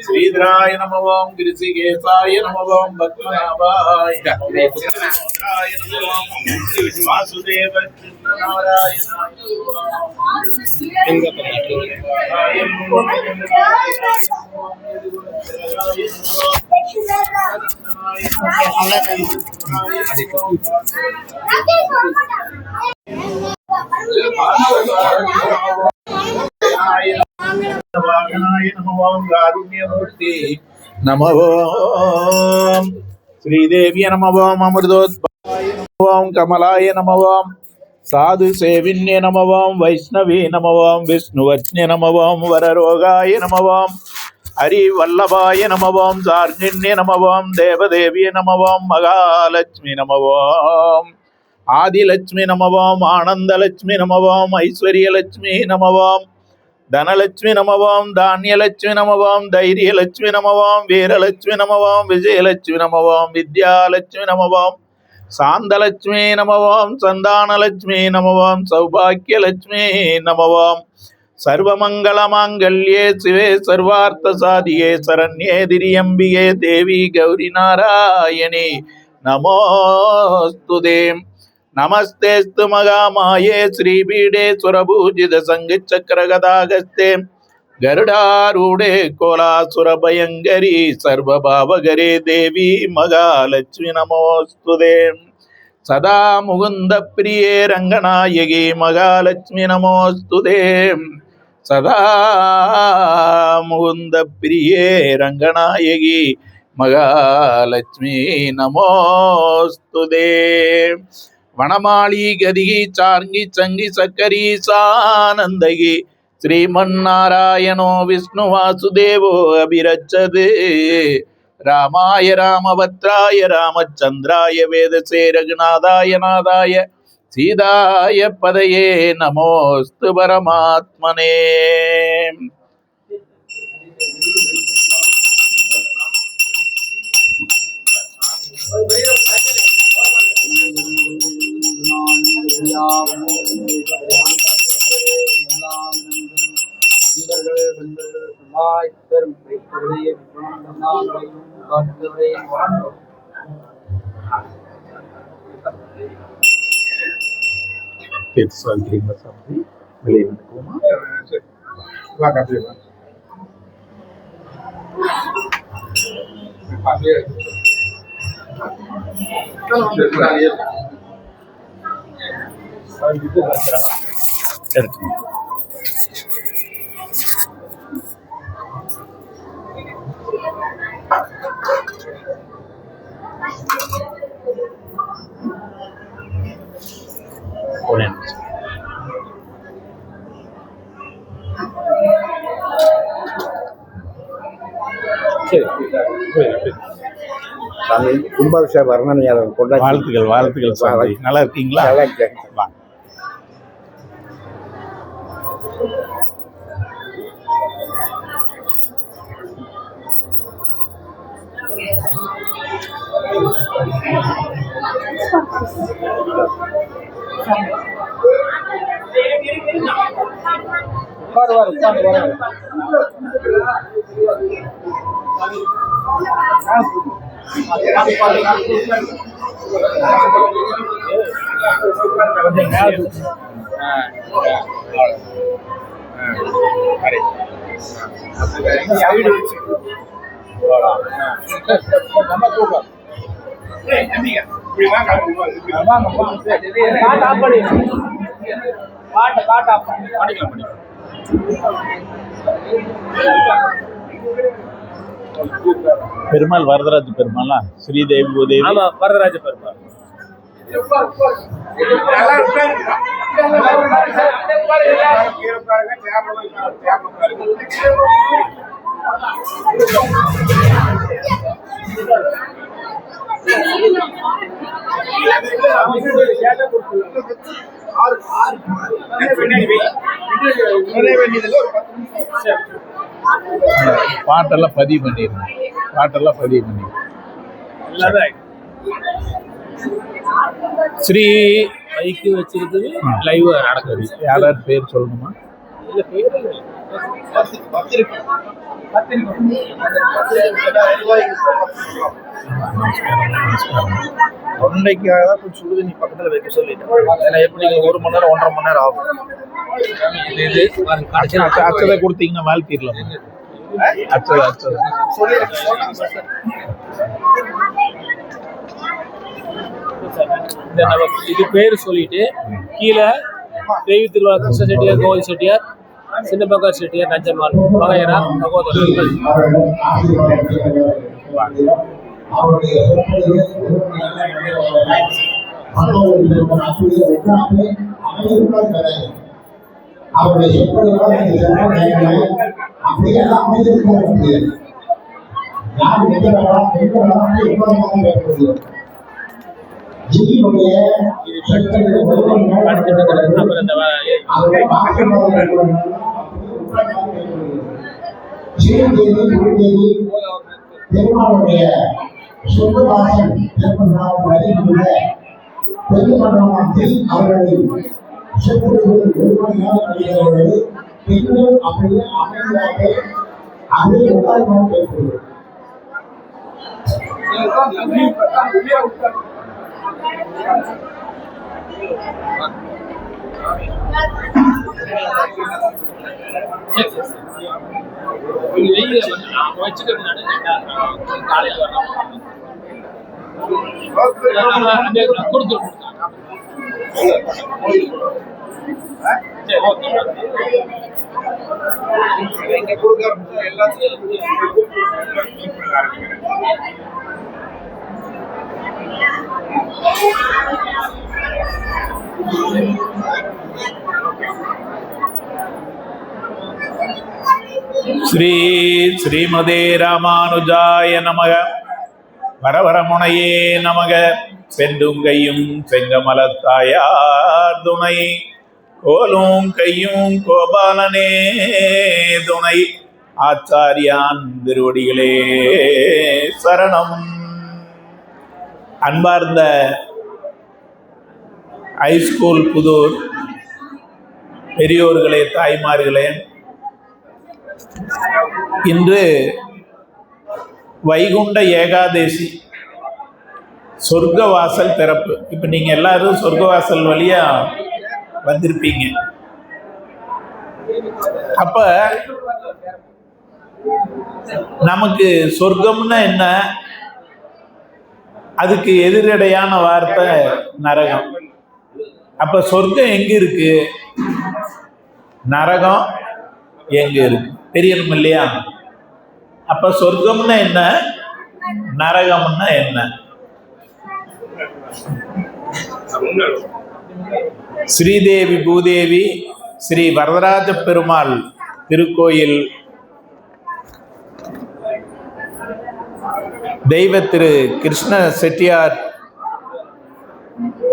श्रीधराय नमः ओम गिरिशिकेशाय नमः ओम पद्मनाभाय वासुदेव वागनाय नमः ओम कारुण्यमूर्ति नमः ओम श्रीदेवी नमः ओम अमृतोत्पलाय नमः ओम कमलाय नमः ओम साधु सेविन्ये नमः ओम वैष्णवी नमः ओम विष्णुवच्न्ये नमः ओम वररोगाय नमः ओम हरिवल्लभाय नमः ओम सार्गिण्ये नमः ओम देवदेवी नमः ओम महालक्ष्मी नमः ओम आदिलक्ष्मी नमः ओम आनंदलक्ष्मी नमः ओम ऐश्वर्यलक्ष्मी नमः ओम धनलक्ष्मी नमः ओम धान्यलक्ष्मी नमः ओम धैर्यलक्ष्मी नमः ओम वीरलक्ष्मी नमः ओम विजयलक्ष्मी नमः ओम विद्यालक्ष्मी नमः ओम शांतलक्ष्मी नमः ओम संतानलक्ष्मी नमः ओम सौभाग्यलक्ष्मी नमः ओम सर्वमंगलमांगल्ये शिवे सर्वार्थसाधिके शरण्ये त्र्यंबके देवी गौरी नारायणी नमोस्तुते नमस्तेस्तु महामाये श्रीपीठे सुरभूजित संगचक्रगदागस्ते गरुडारूढे कोलासुरभयङ्करी सर्वभावगरे देवी महालक्ष्मी नमोस्तुते सदा मुकुन्दप्रिये रङ्गनायकी महालक्ष्मी नमोस्तुते सदा मुकुन्दप्रिये रङ्गनायकी महालक्ष्मी नमोस्तुते वनमाली गदिगी चार्गी चंगी सकरी सानंदगी श्रीमन्नारायणो विष्णु वासुदेवो अभिरच्यते रामाय रामभद्राय रामचंद्राय वेदसे रघुनाथाय नाथाय सीताय पदये नमोस्तु परमात्मने கும்பாபிஷேக வர்ணனையாளர் வாழ்த்துக்கள் வாழ்த்துக்கள் சாமி. நல்லா இருக்கீங்களா? நல்லா இருக்கேன். பெருமாள் வரதராஜ பெருமாளா? ஸ்ரீதேவி பூதேவி வரதராஜ பெருமாள். பாட்டெல்லாம் பதிவு பண்ணிடுறேன். பாட்டெல்லாம் பதிவு பண்ணிடுறேன். எல்லாரும் ஸ்ரீ பைக்கு வச்சிருக்குது லைவ் நடக்குது. யாராவது பேர் சொல்லணுமா? இல்ல பேரு தொண்டைக்காக தான் கொஞ்சம் சுடு தண்ணி பக்கத்தில் வைக்க சொல்லிட்டேன். ஏன்னா எப்படி 1 மணி நேரம் 1.5 மணி நேரம் ஆகும். அச்சதை கொடுத்தீங்கன்னா வாழ்த்திடலாம். அச்சதை இது பேர் சொல்லிட்டு கீழே தேவி திருவாரூர் கிருஷ்ண செட்டியார், கோவில் செட்டியார், சின்ன பங்கார் செட்டியார், நஞ்சம்மாள் வகையரா சகோதரர்கள் பெருமாளுடைய சொந்தவாசன் பெருமன்றத்தில் அவர்களின் பெண்கள் அப்படியே அமைதியாக அப்படியே உட்கார்ந்து கேட்கிறது. ஸ்ரீ ஸ்ரீமதே ராமானுஜாய நமக. வரவரமுனையே நமக. செண்டும் கையும் செங்கமலத்தாயார் துணை, கோலும் கையும் கோபாலனே துணை, ஆச்சாரியான் திருவடிகளே சரணம். அன்பார்ந்த ஹைஸ்கூல் புதூர் பெரியோர்களே, தாய்மார்களே, இன்று வைகுண்ட ஏகாதேசி, சொர்க்கவாசல் திறப்பு. இப்போ நீங்கள் எல்லாரும் சொர்க்கவாசல் வழியா வந்திருப்பீங்க. அப்ப நமக்கு சொர்க்கம்னா என்ன? அதுக்கு எதிரடையான வார்த்தை நரகம். அப்ப சொர்க்கம் எங்க இருக்கு, நரகம் எங்க இருக்கு தெரியணும் இல்லையா? அப்ப சொர்க்கம்னா என்ன, நரகம்னா என்ன? ஸ்ரீதேவி பூதேவி ஸ்ரீ வரதராஜ பெருமாள் திருக்கோயில் தெய்வ திரு கிருஷ்ண செட்டியார்,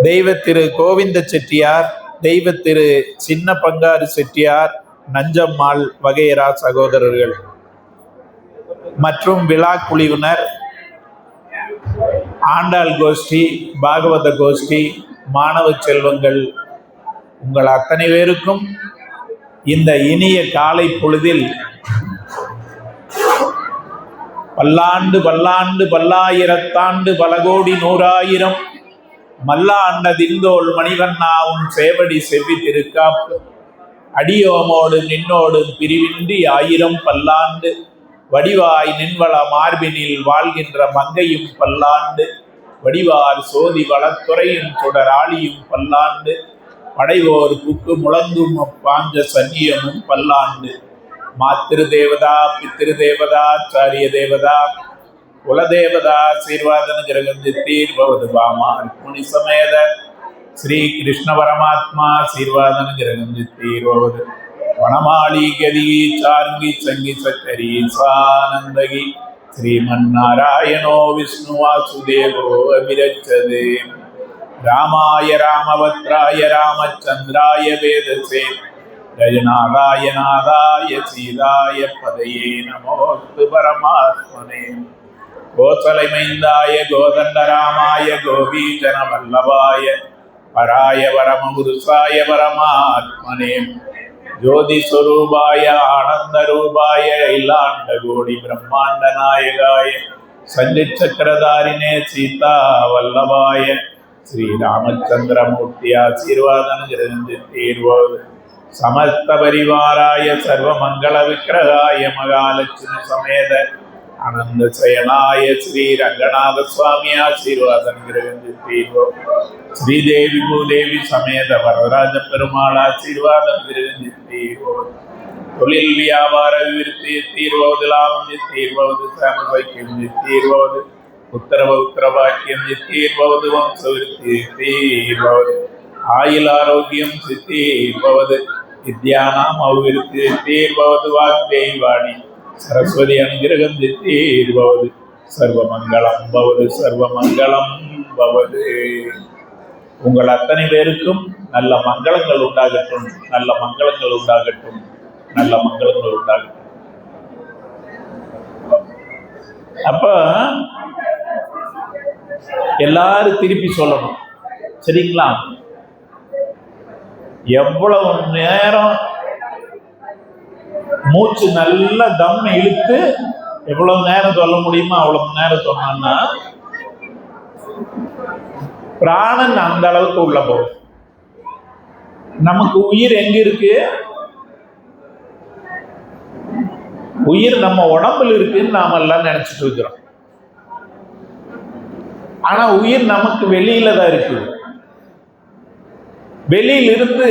தெய்வ திரு கோவிந்த செட்டியார், தெய்வ திரு சின்ன பங்காரு செட்டியார், நஞ்சம்மாள் வகையரா சகோதரர்கள் மற்றும் விழா குழுவினர், ஆண்டாள் கோஷ்டி, பாகவத கோஷ்டி, மாணவ செல்வங்கள், உங்கள் அத்தனை பேருக்கும் இந்த இனிய காலை பொழுதில் பல்லாண்டு பல்லாண்டு பல்லாயிரத்தாண்டு பல கோடி நூறாயிரம் மல்லாண்ட திந்தோள் மணிவண்ணாவும் சேவடி செவ்வி திருக்காப்பு அடியோமோடு நின்னோடு பிரிவின்றி ஆயிரம் பல்லாண்டு வடிவாய் நின்வள மார்பினில் வாழ்கின்ற மங்கையும் பல்லாண்டு வடிவார் சோதி வளத்துறையும் தொடராளியும் பல்லாண்டு படைவோர் புக்கு முழங்கும் பாஞ்ச சன்னியமும் பல்லாண்டு மாத்திரு தேவதா, பித்திரு தேவதா, ஆச்சாரிய தேவதா, குலதேவதா ஆசீர்வாதன கிரகந்தித்தீர் பவது பாமா ருக்மிணி சமேத ஸ்ரீ கிருஷ்ண பரமாத்மா ஆசீர்வாதன கிரகந்தித்தீர் பவது வனமாளி கதி சாருங்கி சங்கி சக்கரி சானந்தகி ஸ்ரீமன்னாராயணோ விஷ்ணு வாசுதேவோ அபிரச்சதே. ராமாய ராமபத்ராய ராமச்சந்திராய வேதசே ரஜநாதாய நாதாய சீதாய பதையே நமோஸ்து பரமாத்மனே. கோசலை மைந்தாய கோதண்டராமாய கோபீஜன வல்லபாய பராய பரமபுருஷாய பரமாத்மனே ஜோதி ஸ்வரூபாய ஆனந்த ரூபாய இல்லாண்ட கோடி பிரம்மாண்ட நாயகாய சஞ்சை சக்கரதாரினே சீதா வல்லபாய ஸ்ரீராமச்சந்திரமூர்த்தி ஆசீர்வாதம் தீர்வோது समस्त परिवाराय सर्वमंगल विग्रहाय महालक्ष्मी समेत आनंद शयनाय श्री रंगनाथ स्वामी आशीर्वाद श्रीदेवी भूदेवी समेत वरदराज पेरुमाள் आशीर्वाद தொழில் வியாபார விருத்தி தீர்வது லாபம் தீர்வது சமசைக்கியம் தீர்வது உத்தரவாக்கியம் தீர்வது வம்ச விருத்தி தீர்வது ஆயுள் ஆரோக்கியம் சித்தீர்வது வித்யானாம் அவ்விருத்தி தீர்வது வாக்தேவாணி சரஸ்வதி அனுகிரகம் தீர்வது சர்வமங்கலம் பவது சர்வமங்கலம் பவது. உங்கள் அத்தனை பேருக்கும் நல்ல மங்களங்கள் உண்டாகட்டும், நல்ல மங்களங்கள் உண்டாகட்டும், நல்ல மங்களங்கள் உண்டாகட்டும். அப்ப எல்லாரும் திருப்பி சொல்லணும், சரிங்களா? எவ்வளவு நேரம் மூச்சு நல்ல தம் இழுத்து எவ்வளவு நேரம் சொல்ல முடியுமோ அவ்வளவு நேரம் சொன்னா பிராணன் அந்த அளவுக்கு உள்ள போகும். நமக்கு உயிர் எங்க இருக்கு? உயிர் நம்ம உடம்புல இருக்குன்னு நாம எல்லாம் நினைச்சிட்டு இருக்கிறோம். ஆனா உயிர் நமக்கு வெளியில தான் இருக்குது. வெளியிலிருந்து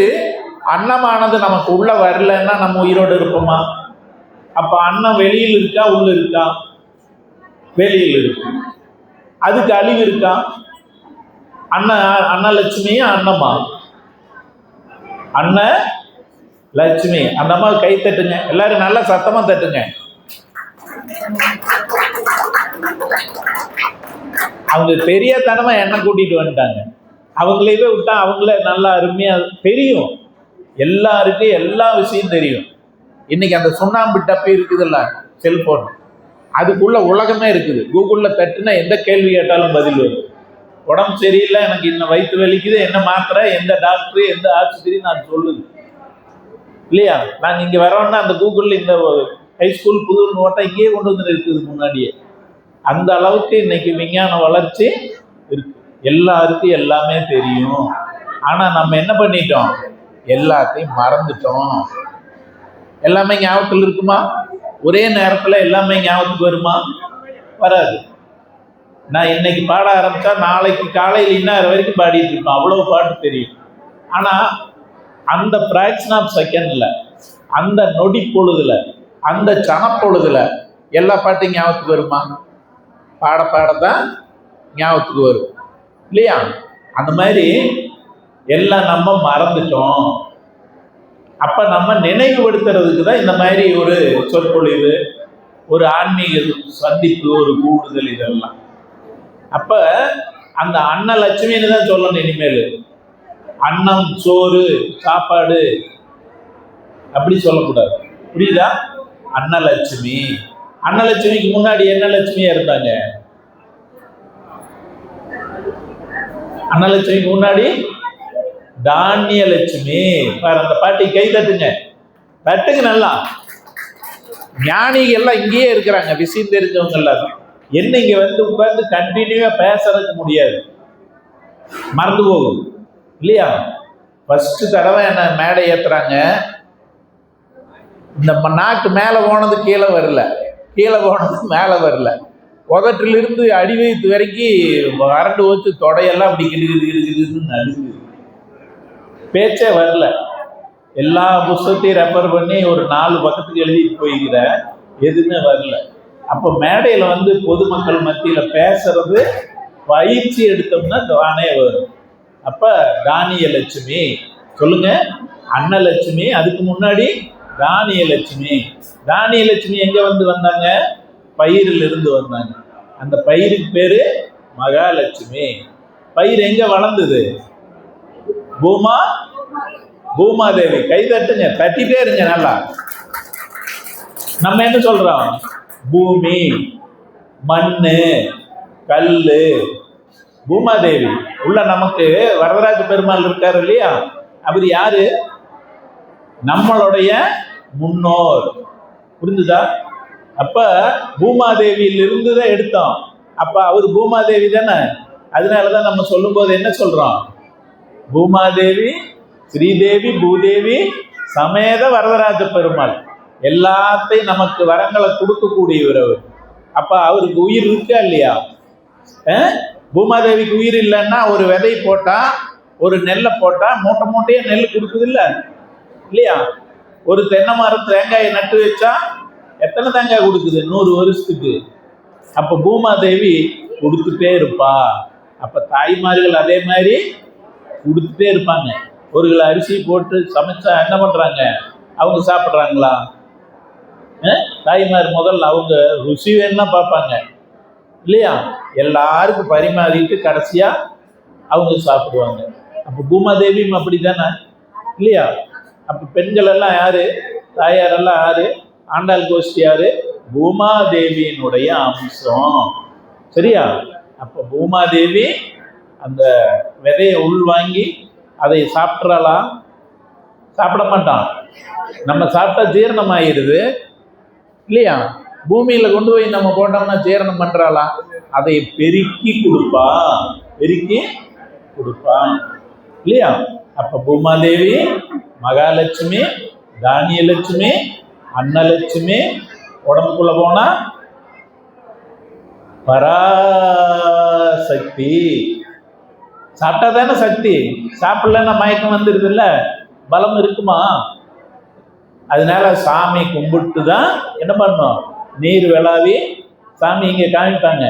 அன்னமானது நமக்கு உள்ள வரலன்னா நம்ம உயிரோடு இருப்போமா? அப்ப அன்னம் வெளியில் இருக்கா உள்ள இருக்கா? வெளியில் இருக்கு. அதுக்கு அழிவு இருக்கா? அன்னலட்சுமியா அன்னமா? அன்ன லட்சுமி. அந்த அம்மா கை தட்டுங்க, எல்லாரும் நல்லா சத்தமா தட்டுங்க. அவங்க தெரியாதனமா எண்ணெய் கூட்டிட்டு வந்துட்டாங்க. அவங்களே விட்டா அவங்களே நல்லா அருமையா தெரியும். எல்லாருக்கும் எல்லா விஷயம் தெரியும். இன்னைக்கு அந்த சுண்ணாம்பு டப்பி இருக்குதுல்ல, செல்போன், அதுக்குள்ள உலகமே இருக்குது. கூகுள்ல தட்டுனா எந்த கேள்வி கேட்டாலும் பதில் வரும். உடம்பு சரியில்லை, எனக்கு இன்னும் வயிற்று வலிக்குது, என்ன மாத்திரை, எந்த டாக்டர், எந்த ஆஸ்பத்திரி நான் சொல்லுது இல்லையா? நாங்கள் இங்கே வரோன்னா அந்த கூகுளில் இந்த ஹைஸ்கூல் புது நோட்டை இங்கேயே கொண்டு வந்து இருக்குது முன்னாடியே. அந்த அளவுக்கு இன்னைக்கு விஞ்ஞான வளர்ச்சி இருக்கு. எல்லாருக்கும் எல்லாமே தெரியும். ஆனால் நம்ம என்ன பண்ணிட்டோம்? எல்லாத்தையும் மறந்துட்டோம். எல்லாமே ஞாபகத்தில் இருக்குமா? ஒரே நேரத்தில் எல்லாமே ஞாபகத்துக்கு வருமா? வராது. நான் இன்னைக்கு பாட ஆரம்பித்தா நாளைக்கு காலையில் இந்நேரம் வரைக்கும் பாடிட்டு இருப்பேன். அவ்வளோ பாட்டு தெரியும். ஆனால் அந்த ஃப்ராக்ஷன் ஆஃப் செகண்டில், அந்த நொடி பொழுதுல, அந்த சனப்பொழுதுல எல்லா பாட்டும் ஞாபகத்துக்கு வருமா? பாட பாடத்தான் ஞாபகத்துக்கு வரும் இல்லையா? அந்த மாதிரி எல்லாம் நம்ம மறந்துட்டோம். அப்ப நம்ம நினைவுபடுத்துறதுக்கு தான் இந்த மாதிரி ஒரு சொற்பொழிவு, ஒரு ஆன்மீக சந்திப்பு, ஒரு கூடுதல், இதெல்லாம். அப்ப அந்த அன்னலட்சுமின்னு தான் சொல்லணும் இனிமேல். அன்னம், சோறு, சாப்பாடு அப்படி சொல்லக்கூடாது. புரியுதா? அன்னலட்சுமி. அன்னலட்சுமிக்கு முன்னாடி என்ன லட்சுமியா இருந்தாங்க? அன்னலட்சுமிக்கு முன்னாடி தானிய லட்சுமி. அந்த பாட்டி கை தட்டுங்க, தட்டுங்க நல்லா. ஞானிகள் எல்லாம் இங்கேயே இருக்கிறாங்க, விஷயம் தெரிஞ்சவங்க எல்லாரும். என்ன இங்க வந்து உட்கார்ந்து கண்டினியூவா பேசுறதுக்கு முடியாது, மறந்து போகும் இல்லையா? ஃபர்ஸ்ட் தடவை என்ன மேடை ஏத்துறாங்க, இந்த நாக்கு மேலே போனது கீழே வரல, கீழே போனது மேலே வரல, உதட்டிலிருந்து அடி வயிற்று வரைக்கும் வறண்டு வச்சு தொடையெல்லாம் அப்படி கிடுகிடுன்னு நடுங்குது. பேச்சே வரல. எல்லா புஸ்தகத்தையும் ரெஃபர் பண்ணி ஒரு 4 பக்கத்துக்கு எழுதிட்டு போய்கிற, எதுவுமே வரல. அப்போ மேடையில் வந்து பொதுமக்கள் மத்தியில் பேசுறது பயிற்சி எடுத்தோம்னா தானே வரும். அப்போ தானிய லட்சுமி சொல்லுங்க, அன்னலட்சுமி. அதுக்கு முன்னாடி தானிய லட்சுமி. தானிய லட்சுமி எங்க வந்தாங்க? பயிரில் இருந்து வந்தாங்க. அந்த பயிருக்கு பேரு மகாலட்சுமி. பயிர் எங்க வளர்ந்தது? பூமாதேவி. கை தட்டுங்க, தட்டிட்டே இருங்க நல்லா. நம்ம என்ன சொல்றோம்? பூமி, மண்ணு, கல்லு, பூமாதேவி. உள்ள நமக்கு வரதராஜ பெருமாள் இருக்காரு இல்லையா, அவர் யாரு? நம்மளுடைய முன்னோர். புரிஞ்சுதா? அப்ப பூமாதேவியிலிருந்து தான் எடுத்தோம். அப்ப அவர் பூமாதேவி தானே. அதனாலதான் நம்ம சொல்லும் போது என்ன சொல்றோம்? பூமாதேவி, ஸ்ரீதேவி, பூதேவி சமேத வரதராஜ பெருமாள். எல்லாத்தையும் நமக்கு வரங்களை கொடுக்கக்கூடியவர் அவர். அப்ப அவருக்கு உயிர் இருக்கா இல்லையா? பூமாதேவிக்கு உயிர் இல்லைன்னா ஒரு விதை போட்டா, ஒரு நெல்லை போட்டா மூட்டை மூட்டையே நெல் கொடுக்குது இல்லையா? ஒரு தென்னை மரம் தேங்காயை நட்டு வச்சா எத்தனை தேங்காய் கொடுக்குது? 100 வருஷத்துக்கு. அப்ப பூமாதேவி கொடுத்துட்டே இருப்பா. அப்ப தாய்மார்கள் அதே மாதிரி கொடுத்துட்டே இருப்பாங்க. ஒரு கிலோ அரிசி போட்டு சமைச்சா என்ன பண்றாங்க? அவங்க சாப்பிட்றாங்களா? தாய்மார் முதல்ல அவங்க ருசி வேணும்னா பார்ப்பாங்க இல்லையா? எல்லாருக்கும் பரிமாறிட்டு கடைசியா அவங்க சாப்பிடுவாங்க. அப்ப பூமாதேவியும் அப்படித்தானே இல்லையா? அப்ப பெண்கள் எல்லாம் யாரு? தாயாரெல்லாம் யாரு? ஆண்டாள் கோஷ்டி யாரு? பூமாதேவியினுடைய அம்சம். சரியா? அப்ப பூமாதேவி அந்த விதையை உள்வாங்கி அதை சாப்பிட்றாளா? சாப்பிட மாட்டான். நம்ம சாப்பிட்டா ஜீரணம் ஆயிடுது இல்லையா? பூமியில கொண்டு போய் நம்ம போட்டோம்னா ஜீரணம் பண்றாளா? அதை பெருக்கி கொடுப்பா, பெருக்கி கொடுப்பா இல்லையா? அப்ப பூமாதேவி மகாலட்சுமி, தானியலட்சுமி, அன்னலட்சுமி. உடம்புக்குள்ள போனா பராசக்தி. சாப்பிட்டா தானே சக்தி. சாப்பிடலன்னா மயக்கம் வந்துடுது இல்ல, பலம் இருக்குமா? அதனால சாமி கும்பிட்டு தான் என்ன பண்ணோம்? நீர் விளாவி. சாமி இங்கே காமிப்பாங்க,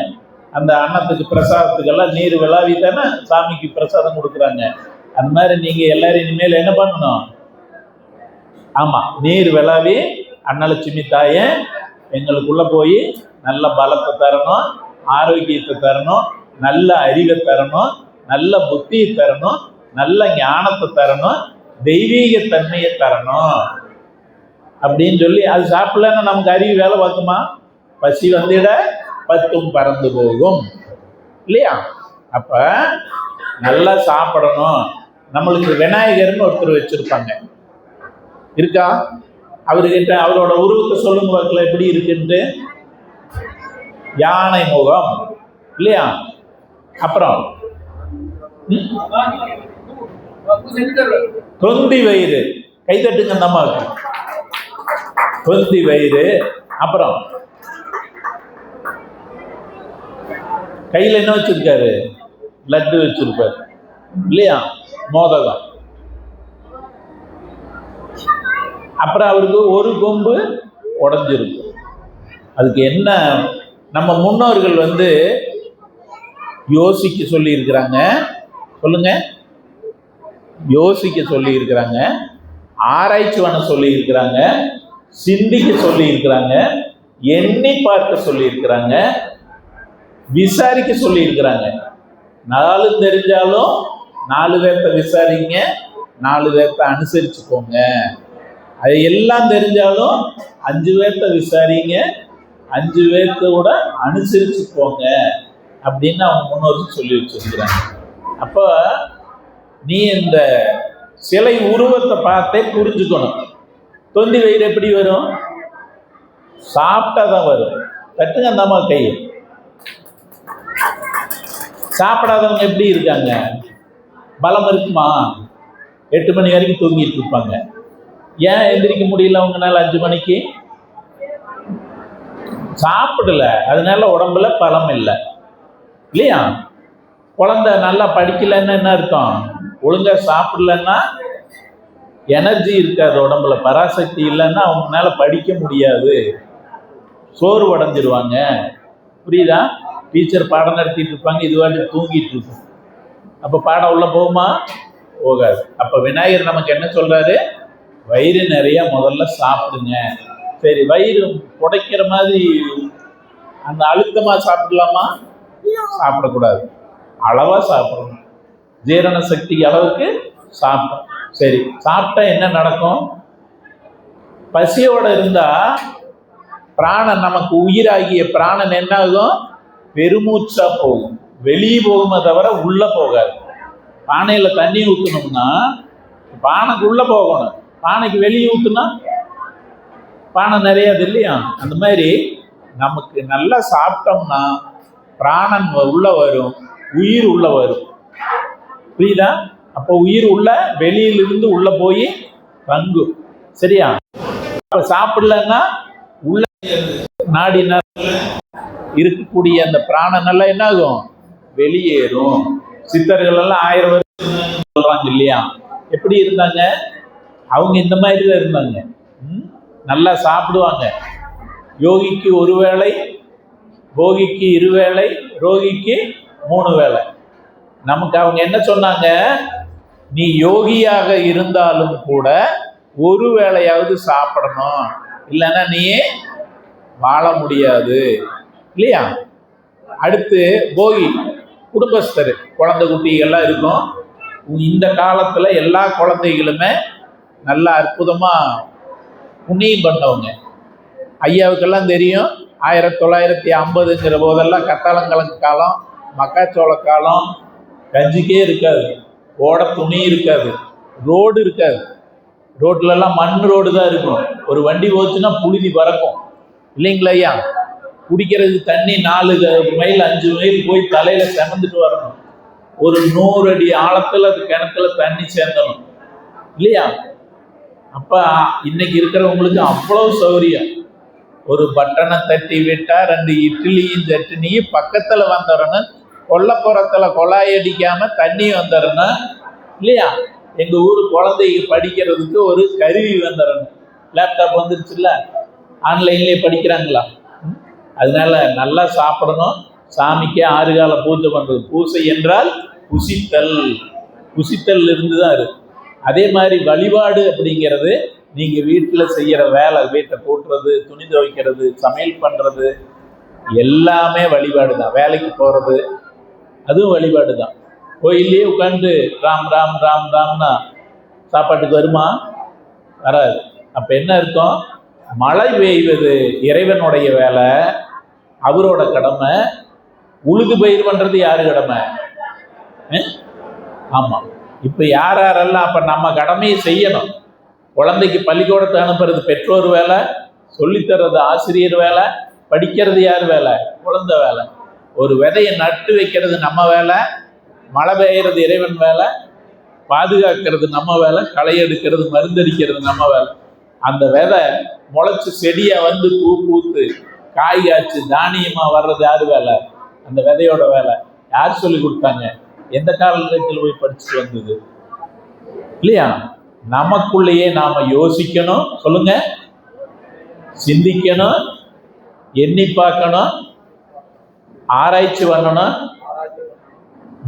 அந்த அன்னத்துக்கு பிரசாதத்துக்கெல்லாம் நீர் விளாவி தானே சாமிக்கு பிரசாதம் கொடுக்குறாங்க. அந்த மாதிரி நீங்க எல்லாரும் இனிமேல் என்ன பண்ணணும்? ஆமா, நீர் விளாவி அன்னலட்சுமி தாய எங்களுக்குள்ள போய் நல்ல பலத்தை தரணும், ஆரோக்கியத்தை தரணும், நல்ல அறிவை தரணும், நல்ல புத்தியை தரணும், நல்ல ஞானத்தை தரணும், தெய்வீக தன்மையை தரணும் அப்படின்னு சொல்லி. அது சாப்பிடலன்னா நமக்கு அறிவு வேலை பார்க்குமா? பசி வந்திட பத்தும் பறந்து போகும் இல்லையா? அப்ப நல்லா சாப்பிடணும். நம்மளுக்கு விநாயகர்னு ஒருத்தர் வச்சிருப்பாங்க, இருக்கா? அவர்கிட்ட அவரோட உருவத்தை சொல்லுங்க வாக்குல எப்படி இருக்குன்ட்டு. யானை முகம் இல்லையா? அப்புறம் தொந்தி வயிறு. கைதட்டுங்க அந்த அம்மாவுக்கு. தொந்தி வயிறு. அப்புறம் கையில என்ன வச்சிருக்காரு? லட்டு வச்சிருப்பாரு இல்லையா? மோதகம். அப்புறம் அவருக்கு ஒரு கொம்பு உடஞ்சிருக்கு. அதுக்கு என்ன? நம்ம முன்னோர்கள் யோசிக்க சொல்லி இருக்கிறாங்க. சொல்லுங்க. யோசிக்க சொல்லி இருக்கிறாங்க, ஆராய்ச்சி பண்ண சொல்லி இருக்கிறாங்க, சிந்திக்க சொல்லி இருக்கிறாங்க, எண்ணி பார்க்க சொல்லி இருக்கிறாங்க, விசாரிக்க சொல்லி இருக்கிறாங்க. 4 தெரிஞ்சாலும் 4 பேர்த்த விசாரிங்க, 4 பேர்த்த அனுசரிச்சுக்கோங்க. அது எல்லாம் தெரிஞ்சாலும் 5 பேர்த்த விசாரிங்க, 5 பேர்த்தோட அனுசரிச்சுக்கோங்க அப்படின்னு அவங்க முன்னோர்கள் சொல்லி வச்சிருக்கிறாங்க. அப்ப நீ இந்த சிலை உருவத்தை பார்த்தே புரிஞ்சுக்கணும். தொந்தி வயிறு எப்படி வரும்? சாப்பிட்டாதான் வரும். தட்டுங்க அந்த அம்மா கை. சாப்பிடாதவங்க எப்படி இருக்காங்க? பலம் இருக்குமா? 8 மணி வரைக்கும் தூங்கிட்டு இருப்பாங்க. ஏன் எந்திரிக்க முடியல அவங்கனால 5 மணிக்கு? சாப்பிடல, அதனால உடம்புல பலம் இல்லை இல்லையா? குழந்தை நல்லா படிக்கலன்னு என்ன அர்த்தம்? ஒழுங்கா சாப்பிடலன்னா எனர்ஜி இருக்காது உடம்புல, பராசக்தி இல்லைன்னா அவங்களால படிக்க முடியாது, சோர்வு அடைஞ்சிருவாங்க. புரியுதா? டீச்சர் பாடம் நடத்திட்டு இருப்பாங்க, இதுவாட்டி தூங்கிட்டு இருக்கும். அப்ப பாடம் உள்ள போகுமா? போகாது. அப்ப விநாயகர் நமக்கு என்ன சொல்றாரு? வயிறு நிறைய முதல்ல சாப்பிடுங்க. சரி, வயிறு புடைக்கிற மாதிரி அந்த அழுத்தமா சாப்பிடலாமா? சாப்பிடக்கூடாது, அளவா சாப்பிடணும். ஜீரண சக்தி அளவுக்கு சாப்பிடும். சரி, சாப்பிட்டா என்ன நடக்கும்? பசியோட இருந்தா பிராணன், நமக்கு உயிராகிய பிராணன் என்ன ஆகும்? பெருமூச்சா போகும். வெளியே போகுமே தவிர உள்ள போகாது. பானையில தண்ணி ஊற்றணும்னா பானைக்கு உள்ள போகணும், பானைக்கு வெளியே ஊற்றுனா பானை நிறையாது இல்லையா? அந்த மாதிரி நமக்கு நல்லா சாப்பிட்டோம்னா பிராணன் உள்ள வரும், உயிர் உள்ள வரும். புரியுதா? அப்போ உயிர் உள்ள வெளியிலிருந்து உள்ள போய் தங்கும். சரியா? அப்ப சாப்பிடலன்னா உள்ள நாடி இருக்கக்கூடிய அந்த பிராணன் எல்லாம் என்ன ஆகும்? வெளியேறும். சித்தர்கள் எல்லாம் 1000 வருஷம் சொல்றாங்க இல்லையா? எப்படி இருந்தாங்க? அவங்க இந்த மாதிரி தான் இருந்தாங்க. நல்லா சாப்பிடுவாங்க. யோகிக்கு 1 வேளை, போகிக்கு 2 வேளை, ரோகிக்கு 3 வேளை. நமக்கு அவங்க என்ன சொன்னாங்க? நீ யோகியாக இருந்தாலும் கூட 1 வேளையாவது சாப்பிடணும், இல்லைன்னா நீ வாழ முடியாது இல்லையா? அடுத்து போகி, குடும்பஸ்தர், குழந்தை குட்டிகள்லாம் இருக்கும். இந்த காலத்துல எல்லா குழந்தைகளுமே நல்லா அற்புதமா புண்ணியம் பண்ணவங்க. ஐயாவுக்கெல்லாம் தெரியும், 1950ங்கிற போதெல்லாம் கத்தாழங்கிழங்கு காலம், மக்காச்சோள காலம், கஞ்சிக்கே இருக்காது, ஓட துணி இருக்காது, ரோடு இருக்காது. ரோட்லலாம் மண் ரோடு தான் இருக்கும். ஒரு வண்டி போச்சுன்னா புழுதி பறக்கும் இல்லைங்களா ஐயா? குடிக்கிறதுக்கு தண்ணி 4 மைல் 5 மைல் போய் தலையில செமந்துட்டு வரணும். ஒரு 100 அடி ஆழத்துல அது கிணத்துல தண்ணி சேர்ந்தணும் இல்லையா? அப்ப இன்னைக்கு இருக்கிறவங்களுக்கு அவ்வளவு சௌகரியம். ஒரு பட்டனை தட்டி விட்டா 2 இட்லியும் சட்னியும் பக்கத்துல வந்துடணும், கொல்லப்புறத்துல கொலாய் அடிக்காம தண்ணி வந்துடணும் இல்லையா? எங்க ஊர் குழந்தைக்கு படிக்கிறதுக்கு ஒரு கருவி வந்துடணும். லேப்டாப் வந்துருச்சுல்ல, ஆன்லைன்லயே படிக்கிறாங்களா? அதனால நல்லா சாப்பிடணும். சாமிக்கு 6 கால பூஜை பண்றது. பூசை என்றால் புசித்தல், புசித்தல் இருந்துதான் இருக்கு. அதே மாதிரி வழிபாடு அப்படிங்கிறது நீங்க வீட்டுல செய்யற வேலை, வீட்டை கூட்டுறது, துணி துவைக்கிறது, சமையல் பண்றது எல்லாமே வழிபாடு தான். வேலைக்கு போறது அதுவும் வழிபாடு தான். கோயிலே உட்காந்து ராம் ராம் ராம் ராம்னா சாப்பாட்டுக்கு வருமா? வராது. அப்ப என்ன அர்த்தம்? மழை பெய்வது இறைவனுடைய வேலை, அவரோட கடமை. உழுது பயிர் பண்றது யாரு கடமை? ஆமா. இப்ப யாரெல்லாம் அப்ப நம்ம கடமையை செய்யணும். குழந்தைக்கு பள்ளிக்கூடத்தை அனுப்புறது பெற்றோர் வேலை, சொல்லித்தர்றது ஆசிரியர் வேலை, படிக்கிறது யார் வேலை? குழந்தை வேலை. ஒரு விதையை நட்டு வைக்கிறது நம்ம வேலை, மழை பெய்யறது இறைவன் வேலை, பாதுகாக்கிறது நம்ம வேலை, களை எடுக்கிறது மருந்தடிக்கிறது நம்ம வேலை. அந்த விதை முளைச்சு செடியா வந்து பூ பூத்து காய் காய்ச்சி தானியமா வர்றது யாரு வேலை? அந்த விதையோட வேலை. யார் சொல்லி கொடுத்தாங்க? எந்த காலத்தில் போய் படிச்சுட்டு வந்தது இல்லையா? நமக்குள்ளேயே நாம யோசிக்கணும். சொல்லுங்க, சிந்திக்கணும், எண்ணி பார்க்கணும், ஆராய்ச்சி பண்ணணும்,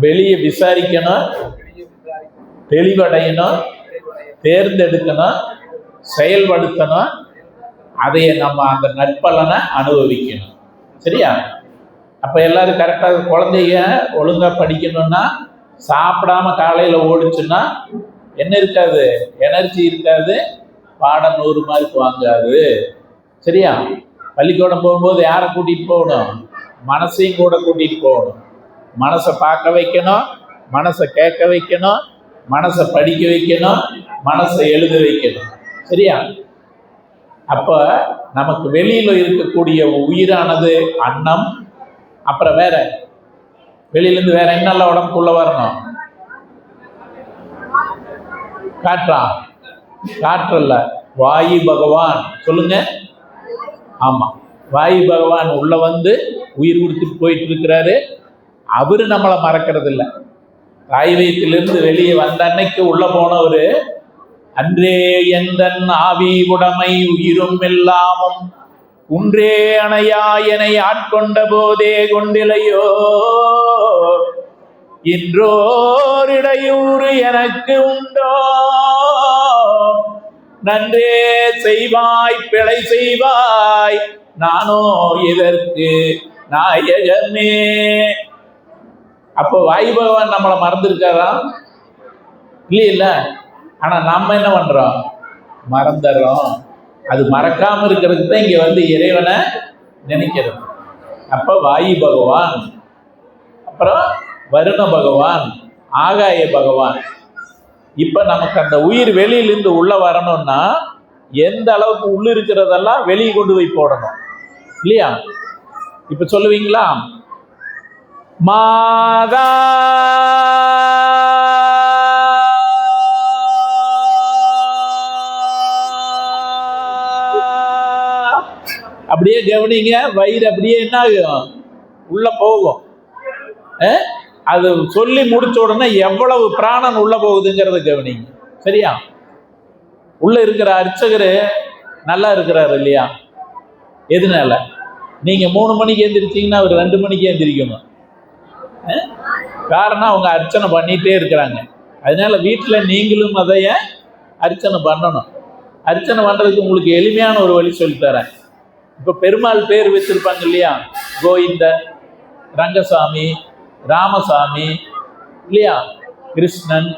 வெளியே விசாரிக்கணும், தெளிவடையணும், தேர்ந்தெடுக்கணும், செயல்படுத்தணும். அதைய நம்ம அந்த நட்பலனை அனுபவிக்கணும். சரியா? அப்ப எல்லாரும் கரெக்டாக குழந்தைய ஒழுங்கா படிக்கணும்னா சாப்பிடாம காலையில ஓடிச்சுன்னா என்ன இருக்காது? எனர்ஜி இருக்காது, பாடம் 100 மார்க் வாங்காது. சரியா? பள்ளிக்கூடம் போகும்போது யாரை கூட்டிட்டு போகணும்? மனசையும் கூட கூட்டிட்டு போகணும். மனசை பார்க்க வைக்கணும், மனசை கேட்க வைக்கணும், மனசை படிக்க வைக்கணும், மனசை எழுத வைக்கணும். சரியா? அப்ப நமக்கு வெளியில இருக்கக்கூடிய உயிரானது அன்னம். அப்புறம் வேற வெளியிலேருந்து வேற என்னெல்லாம் உடம்புக்குள்ள வரணும்? காற்றா? காற்றல்ல, வாயு பகவான். சொல்லுங்க. ஆமா, வாயு பகவான் உள்ள வந்து உயிர் கொடுத்துட்டு போயிட்டு இருக்கிறாரு. அவரு நம்மளை மறக்கிறது இல்லை. தாய் வயிற்றிலிருந்து வெளியே வந்த அன்னைக்கு உள்ள போனவரு, அன்றே எந்தன் ஆவி உடைமை உயிரும் எல்லாமும் குன்றே அணையாயனை ஆட்கொண்ட போதே கொண்டிலையோ, இன்றோர் இடையூறு எனக்கு உண்டோ, நன்றே செய்வாய் பிழை செய்வாய் நானோ இதற்கு நாயகமே. அப்போ வாயு பகவான் நம்மளை மறந்துருக்காரா? இல்ல. ஆனா நம்ம என்ன பண்றோம்? மறந்துடுறோம். அது மறக்காம இருக்கிறதுக்கு தான் இங்க வந்து இறைவனை நினைக்கிறது. அப்ப வாயு பகவான். அப்புறம் வருண பகவான், ஆகாய பகவான். இப்ப நமக்கு அந்த உயிர் வெளியிலிருந்து உள்ள வரணும்னா எந்த அளவுக்கு உள்ள இருக்கிறதெல்லாம் வெளியே கொண்டு போய் போடணும் இல்லையா? இப்ப சொல்லுவீங்களா, மாதா அப்படியே கவனிங்க. வயிறு அப்படியே என்ன ஆகும், உள்ள போகும். அது சொல்லி முடிச்ச உடனே எவ்வளவு பிராணன் உள்ள போகுதுங்கிறத கவனிங்க. சரியா? உள்ள இருக்கிற அர்ச்சகரு நல்லா இருக்கிறாரு இல்லையா? எதுனால? நீங்க 3 மணிக்கு எந்திரிச்சீங்கன்னா அவர் 2 மணிக்கு எந்திரிக்கணும். காரணம் அவங்க அர்ச்சனை பண்ணிட்டே இருக்கிறாங்க. அதனால வீட்டில் நீங்களும் அதைய அர்ச்சனை பண்ணணும். அர்ச்சனை பண்றதுக்கு உங்களுக்கு எளிமையான ஒரு வழி சொல்லித்தரேன். இப்ப பெருமாள் பேர் வச்சிருப்பாங்க இல்லையா, கோவிந்தன், ரங்கசாமி, ராமசாமி இல்லையா, கிருஷ்ணன்,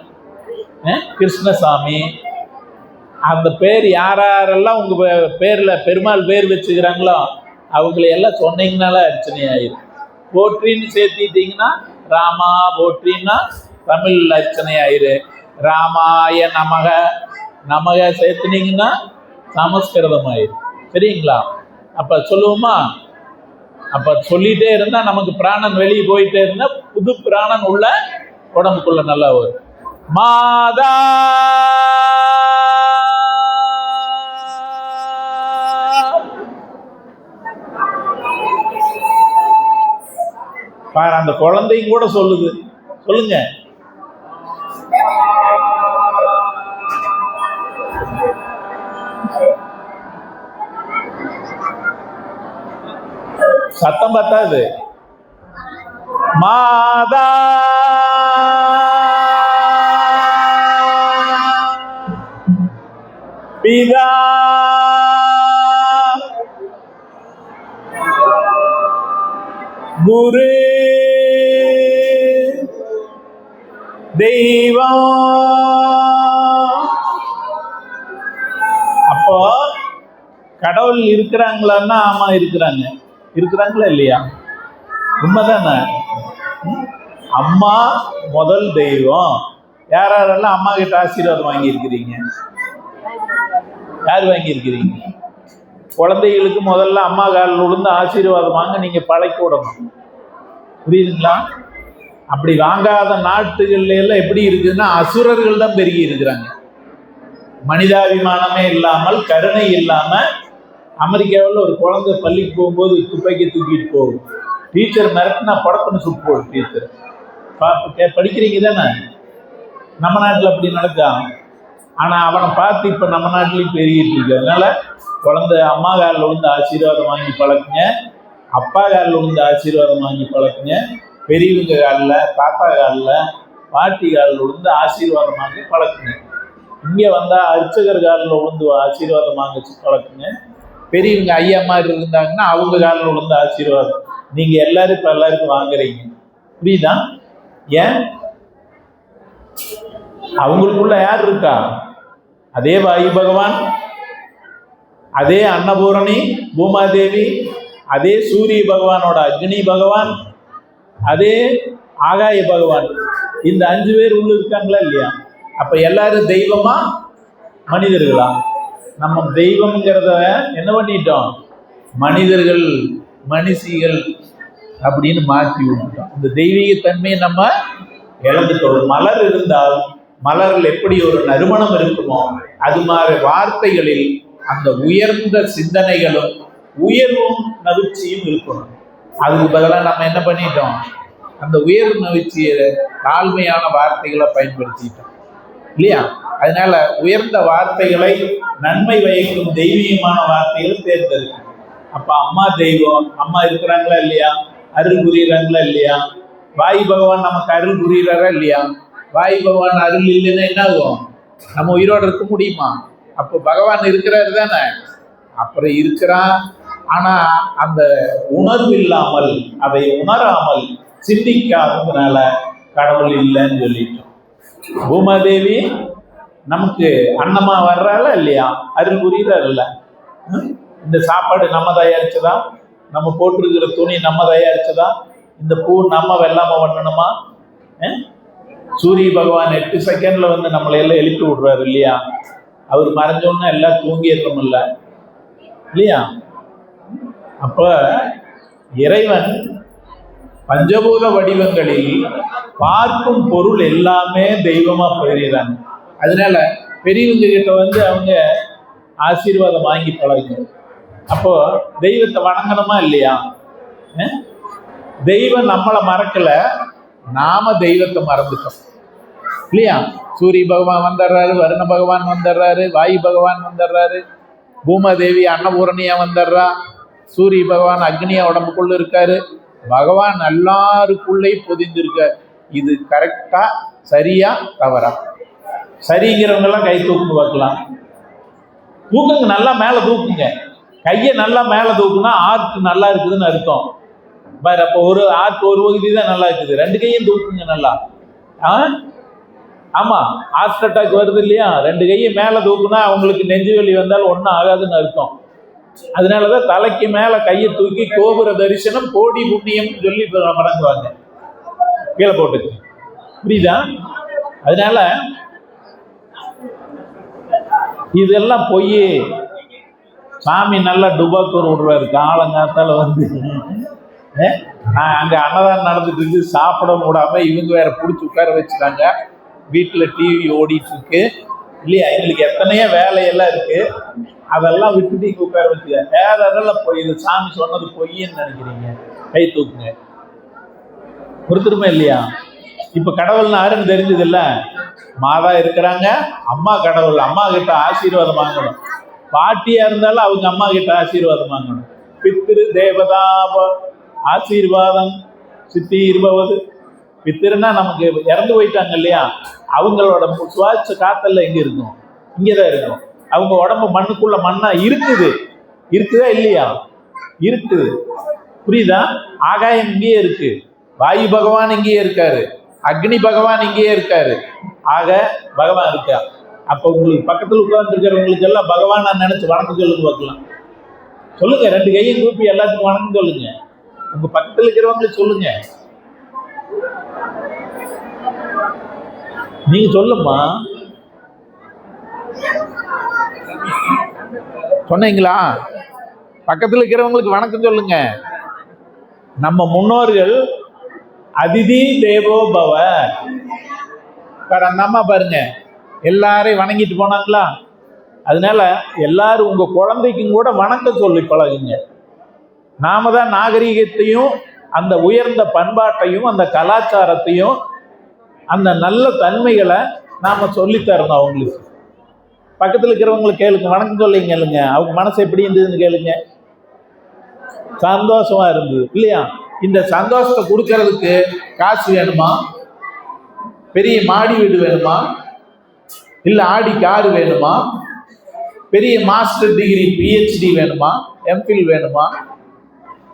கிருஷ்ணசாமி, அந்த பேர் யாரெல்லாம் உங்க பேர்ல பெருமாள் பேர் வச்சுக்கிறாங்களோ அவங்களையெல்லாம் சொன்னீங்கனால அர்ச்சனை ஆயிரும். போற்றின்னு சேர்த்திட்டீங்கன்னா ராமா போற்றின்னா தமிழ் அர்ச்சனை ஆயிரு. ராமாய நமக நமக சேர்த்துனீங்கன்னா சமஸ்கிருதம் ஆயிரும். சரிங்களா? அப்ப சொல்லுவோமா? அப்ப சொல்லிட்டே இருந்தா நமக்கு பிராணன் வெளியே போயிட்டே இருந்தா புது பிராணன் உள்ள உடம்புக்குள்ள நல்லா வரும். மாதா பாரு, அந்த குழந்தையும் கூட சொல்லுது. சொல்லுங்க. சத்தம் பத்தாது. மாதா பிதா குரு தெய்வம். அப்போ கடவுள் இருக்கிறாங்களான்னா ஆமா இருக்கிறாங்க. இருக்கிறாங்களா இல்லையா? உண்மைதானே? அம்மா முதல் தெய்வம். யாரெல்லாம் அம்மா கிட்ட ஆசீர்வாதம் வாங்கியிருக்கிறீங்க? யார் வாங்கியிருக்கிறீங்க? குழந்தைகளுக்கு முதல்ல அம்மா காலில் விழுந்து ஆசீர்வாதம் வாங்க நீங்க பழக்கி விடணும். புரியுதுங்களா? அப்படி வாங்காத நாட்டுகள்ல எல்லாம் எப்படி இருக்குதுன்னா அசுரர்கள் தான் பெருகி இருக்கிறாங்க. மனிதாபிமானமே இல்லாமல், கருணை இல்லாம. அமெரிக்காவில் ஒரு குழந்தை பள்ளிக்கு போகும்போது துப்பாக்கி தூக்கிட்டு போகும். டீச்சர் மிரட்டினா படத்துன்னு சுட்டு போடும் டீச்சர். படிக்கிறீங்க தானே? நம்ம நாட்டில் அப்படி நடக்கா? ஆனா அவனை பார்த்து இப்ப நம்ம நாட்டிலையும் பெருகிட்டு இருக்கு. அதனால குழந்தை அம்மா காலில் விழுந்து ஆசீர்வாதம் வாங்கி பழக்குங்க, அப்பா காலில் விழுந்து ஆசீர்வாதம் வாங்கி பழக்குங்க, பெரியவங்க காலில், தாத்தா காலில், பாட்டி காலில் விழுந்து ஆசீர்வாதம் வாங்கி பழக்குங்க. இங்கே வந்தால் அர்ச்சகர் காலில் விழுந்து ஆசீர்வாதம் வாங்கி பழக்குங்க. பெரியவங்க ஐயா மாதிரி இருந்தாங்கன்னா அவங்க காலில் விழுந்து ஆசீர்வாதம். நீங்கள் எல்லாரும் இப்போ எல்லாருக்கும் வாங்குறீங்க. புரியுதா? ஏன்? அவங்களுக்குள்ள யார் இருக்கா? அதே வாயு பகவான், அதே அன்னபூரணி பூமாதேவி, அதே சூரிய பகவானோட அக்னி பகவான், அதே ஆகாய பகவான். இந்த 5 பேர் உள்ள இருக்காங்களா இல்லையா? அப்ப எல்லாரும் தெய்வமா மனிதர்களா? நம்ம தெய்வம்ங்கிறத என்ன பண்ணிட்டோம்? மனிதர்கள், மனுஷிகள் அப்படின்னு மாற்றி விட்டுட்டோம். இந்த தெய்வீகத்தன்மையை நம்ம இழந்துட்டோம். மலர் இருந்தால் மலரில் எப்படி ஒரு நறுமணம் இருக்குமோ அது மாதிரி வார்த்தைகளில் அந்த உயர்ந்த சிந்தனைகளும் உயர்வும் நவிற்சியும் இருக்கணும். அதுக்கு பதிலாக நம்ம என்ன பண்ணிட்டோம்? அந்த உயர்வு நவிற்சிய தாழ்மையான வார்த்தைகளை பயன்படுத்திட்டோம் இல்லையா? அதனால உயர்ந்த வார்த்தைகளை, நன்மை வகிக்கும் தெய்வீகமான வார்த்தைகளை தேர்ந்தெடுக்கணும். அப்ப அம்மா தெய்வம், அம்மா இருக்கிறாங்களா இல்லையா? அருள் புரியுறாங்களா இல்லையா? வாயு பகவான் நமக்கு அருள் புரியுறாரா இல்லையா? வாயு பகவான் அருள் இல்லைன்னா என்ன ஆகும்? நம்ம உயிரோடு இருக்க முடியுமா? அப்போ பகவான் இருக்கிறாரு தானே? அப்புறம் இருக்கிறான். ஆனா அந்த உணர்வு இல்லாமல், அதை உணராமல், சிந்திக்காததுனால கடவுள் இல்லைன்னு சொல்லிட்டோம். பூமாதேவி நமக்கு அன்னமா வர்றால இல்லையா? அருள் புரியுறாரு இல்ல? இந்த சாப்பாடு நம்ம தயாரிச்சதா? நம்ம போட்டிருக்கிற துணி நம்ம தயாரிச்சதா? இந்த பூ நம்ம வெள்ளாம பண்ணணுமா? சூரிய பகவான் 8 செகண்ட்ல வந்து நம்மளை எல்லாம் எழுப்பி விடுறாரு இல்லையா? அவர் மறைஞ்சோன்னா எல்லாம் தூங்கிடுறோம் இல்லையா? அப்ப இறைவன் பஞ்சபூத வடிவங்களில் பார்க்கும் பொருள் எல்லாமே தெய்வமா போயிடுறாங்க. அதனால பெரியவங்க கிட்ட வந்து அவங்க ஆசீர்வாதம் வாங்கி பழகுங்க. அப்போ தெய்வத்தை வணங்கணுமா இல்லையா? தெய்வம் நம்மளை மறக்கல, நாம தெய்வத்தை மறந்துட்டோம் இல்லையா? சூரிய பகவான் வந்துடுறாரு, வருண பகவான் வந்துடுறாரு, வாயு பகவான் வந்துடுறாரு, பூமாதேவி அன்னபூரணியா வந்துடுறா, சூரிய பகவான் அக்னியா உடம்புக்குள்ள இருக்காரு, பகவான் எல்லாருக்குள்ளேயும் பொதிந்திருக்காரு. இது கரெக்டா, சரியா, தவறா? சரிங்கிறவங்க எல்லாம் கை தூக்குன்னு பார்க்கலாம். தூக்குங்க, நல்லா மேல தூக்குங்க. கையை நல்லா மேல தூக்குனா ஆர்ட் நல்லா இருக்குதுன்னு அர்த்தம். பாரு, அப்போ ஒரு ஆர்ட் ஒரு பகுதி தான் நல்லா இருக்குது. 2 கையும் தூக்குங்க நல்லா. ஆமா, ஹார்ட் அட்டாக் வருது இல்லையா? 2 கையும் மேல தூக்குனா அவங்களுக்கு நெஞ்சு வலி வந்தாலும் ஒன்றும் ஆகாதுன்னு அர்த்தம். அதனாலதான் தலைக்கு மேல கையை தூக்கி கோபுர தரிசனம் கோடி புண்ணியம் சொல்லி வணங்குவாங்க. கீழே போட்டுக்கு, புரியுதா? அதனால இதெல்லாம் பொய். சாமி நல்லா டுபாக்கூர் விடுறாரு காலங்காத்தால வந்து. அங்க அன்னதானம் நடந்துட்டு இருக்கு, சாப்பிட விடாம இவங்க வேற பிடிச்சி உட்கார வச்சுட்டாங்க. வீட்டுல டிவி ஓடிட்டு இருக்கு இல்லையா? எங்களுக்கு எத்தனையோ வேலையெல்லாம் இருக்கு, அதெல்லாம் விட்டுட்டு இங்க உட்கார வச்சுக்க. வேற அதெல்லாம் போய் இது சாமி சொன்னது பொய்ன்னு நினைக்கிறீங்க? கை தூக்குங்க. பொறுத்துருமே இல்லையா? இப்ப கடவுள்னு யாருன்னு தெரிஞ்சது இல்ல? மாதா இருக்கிறாங்க, அம்மா கடவுள். அம்மா கிட்ட ஆசீர்வாதம் வாங்கணும். பாட்டியா இருந்தாலும் அவங்க அம்மா கிட்ட ஆசீர்வாதம் வாங்கணும். பித்திரு தேவதாப ஆசீர்வாதம் சித்தி இருபவது. பித்திருன்னா நமக்கு இறந்து போயிட்டாங்க இல்லையா? அவங்களோட சுவாச காத்தல்ல எங்க இருக்கும்? இங்கதான் இருக்கும். அவங்க உடம்பு மண்ணுக்குள்ள மண்ணா இருக்குது. இருக்குதா இல்லையா? இருக்குது. புரியுதா? ஆகாயம் இங்கேயே இருக்கு, வாயு பகவான் இங்கேயே இருக்காரு, அக்னி பகவான் இங்கேயே இருக்காரு. ஆக பகவான் இருக்கா. அப்ப உங்களுக்கு பக்கத்துல உட்கார்ந்து இருக்கிறவங்களுக்கு எல்லாம் பகவானா நினைச்சு வணக்கம் சொல்லுங்க பார்க்கலாம். சொல்லுங்க, 2 கையும் கூப்பி எல்லாத்துக்கும் வணக்கம் சொல்லுங்க. உங்க பக்கத்துல இருக்கிறவங்களுக்கு சொல்லுங்க. நீங்க சொல்லுமா? சொன்னீங்களா? பக்கத்துல இருக்கிறவங்களுக்கு வணக்கம் சொல்லுங்க. நம்ம முன்னோர்கள் அதிதி தேவோ பவ. அந்த அம்மா பாருங்க, எல்லாரையும் வணங்கிட்டு போனாங்களா? அதனால எல்லாரும் உங்க குழந்தைக்கும் கூட வணக்கம் சொல்லி பழகுங்க. நாம தான் நாகரீகத்தையும் அந்த உயர்ந்த பண்பாட்டையும் அந்த கலாச்சாரத்தையும் அந்த நல்ல தன்மைகளை நாம சொல்லித்தரணும் அவங்களுக்கு. பக்கத்தில் இருக்கிறவங்களுக்கு கேளுங்க, வணக்கம் சொல்லிங்க இல்லைங்க, அவங்க மனசு எப்படி இருந்ததுன்னு கேளுங்க. சந்தோஷமா இருந்தது இல்லையா? இந்த சந்தோஷத்தை கொடுக்கறதுக்கு காசு வேணுமா? பெரிய மாடி வீடு வேணுமா? இல்ல ஆடி காரு வேணுமா? பெரிய மாஸ்டர் டிகிரி பிஹெச்டி வேணுமா? எம்ஃபில் வேணுமா?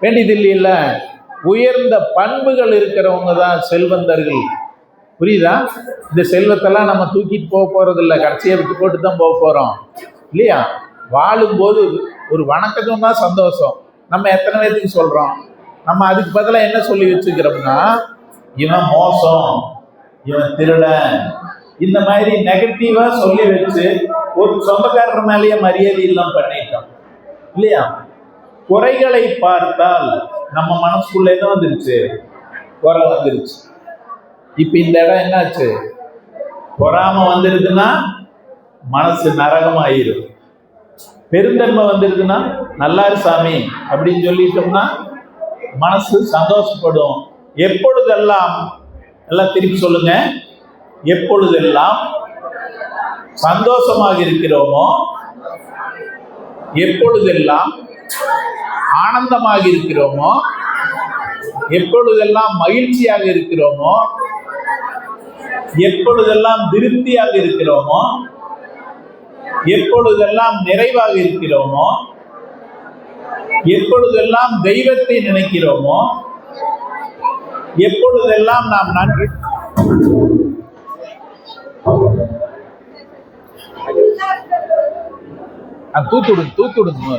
வேண்டியது இல்லையில்ல. உயர்ந்த பண்புகள் இருக்கிறவங்க தான் செல்வந்தர்கள். புரியுதா? இந்த செல்வத்தெல்லாம் நம்ம தூக்கிட்டு போக போறது இல்லை, கடைசியை விட்டு போட்டு தான் போக போறோம் இல்லையா? வாழும்போது ஒரு வணக்கம் தான் சந்தோஷம். நம்ம எத்தனை பேருக்கு சொல்றோம்? நம்ம அதுக்கு பதிலாக என்ன சொல்லி வச்சுக்கிறோம்னா, இவன் மோசம், இவன் திருடன், இந்த மாதிரி நெகட்டிவா சொல்லி வச்சு ஒரு சொந்தக்காரர் மேலேயே மரியாதை இல்லாம பண்ணிட்டோம் இல்லையா? குறைகளை பார்த்தால் நம்ம மனசுக்குள்ள என்ன வந்துருச்சு? குறை வந்துருச்சு. இப்ப இந்த இடம் என்னாச்சு? பொறாம வந்துருதுன்னா மனசு நரகமாயிரும். பெருந்தன்மை வந்துருதுன்னா நல்லாரு சாமி அப்படின்னு சொல்லிட்டோம்னா மனசு சந்தோஷப்படும். எப்பொழுதெல்லாம், எல்லாம் திருப்பி சொல்லுங்க, எப்பொழுதெல்லாம் சந்தோஷமாக இருக்கிறோமோ, எப்பொழுதெல்லாம் ஆனந்தமாக இருக்கிறோமோ, எப்பொழுதெல்லாம் மகிழ்ச்சியாக இருக்கிறோமோ, எப்பொழுதெல்லாம் திருப்தியாக இருக்கிறோமோ, எப்பொழுதெல்லாம் நிறைவாக இருக்கிறோமோ, எப்பொழுதெல்லாம் தெய்வத்தை நினைக்கிறோமோ, எப்பொழுதெல்லாம் நாம் நன்றி தூத்துடுங்க.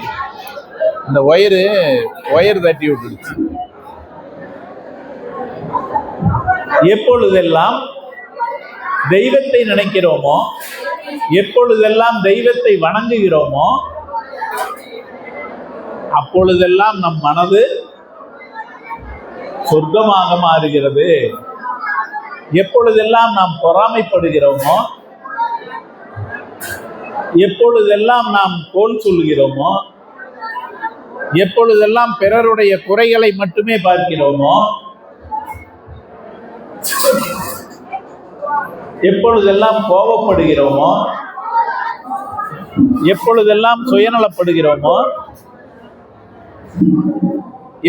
இந்த ஒயர் தட்டி விட்டுடுச்சு. எப்பொழுதெல்லாம் தெய்வத்தை நினைக்கிறோமோ, எப்பொழுதெல்லாம் தெய்வத்தை வணங்குகிறோமோ, அப்பொழுதெல்லாம் நம் மனது சொர்க்கமாக மாறுகிறது. எப்பொழுதெல்லாம் நாம் பொறாமைப்படுகிறோமோ, எப்பொழுதெல்லாம் நாம் கோல் சொல்கிறோமோ, எப்பொழுதெல்லாம் பிறருடைய குறைகளை மட்டுமே பார்க்கிறோமோ, எப்பொழுதெல்லாம் கோபப்படுகிறோமோ, எப்பொழுதெல்லாம் சுயநலப்படுகிறோமோ,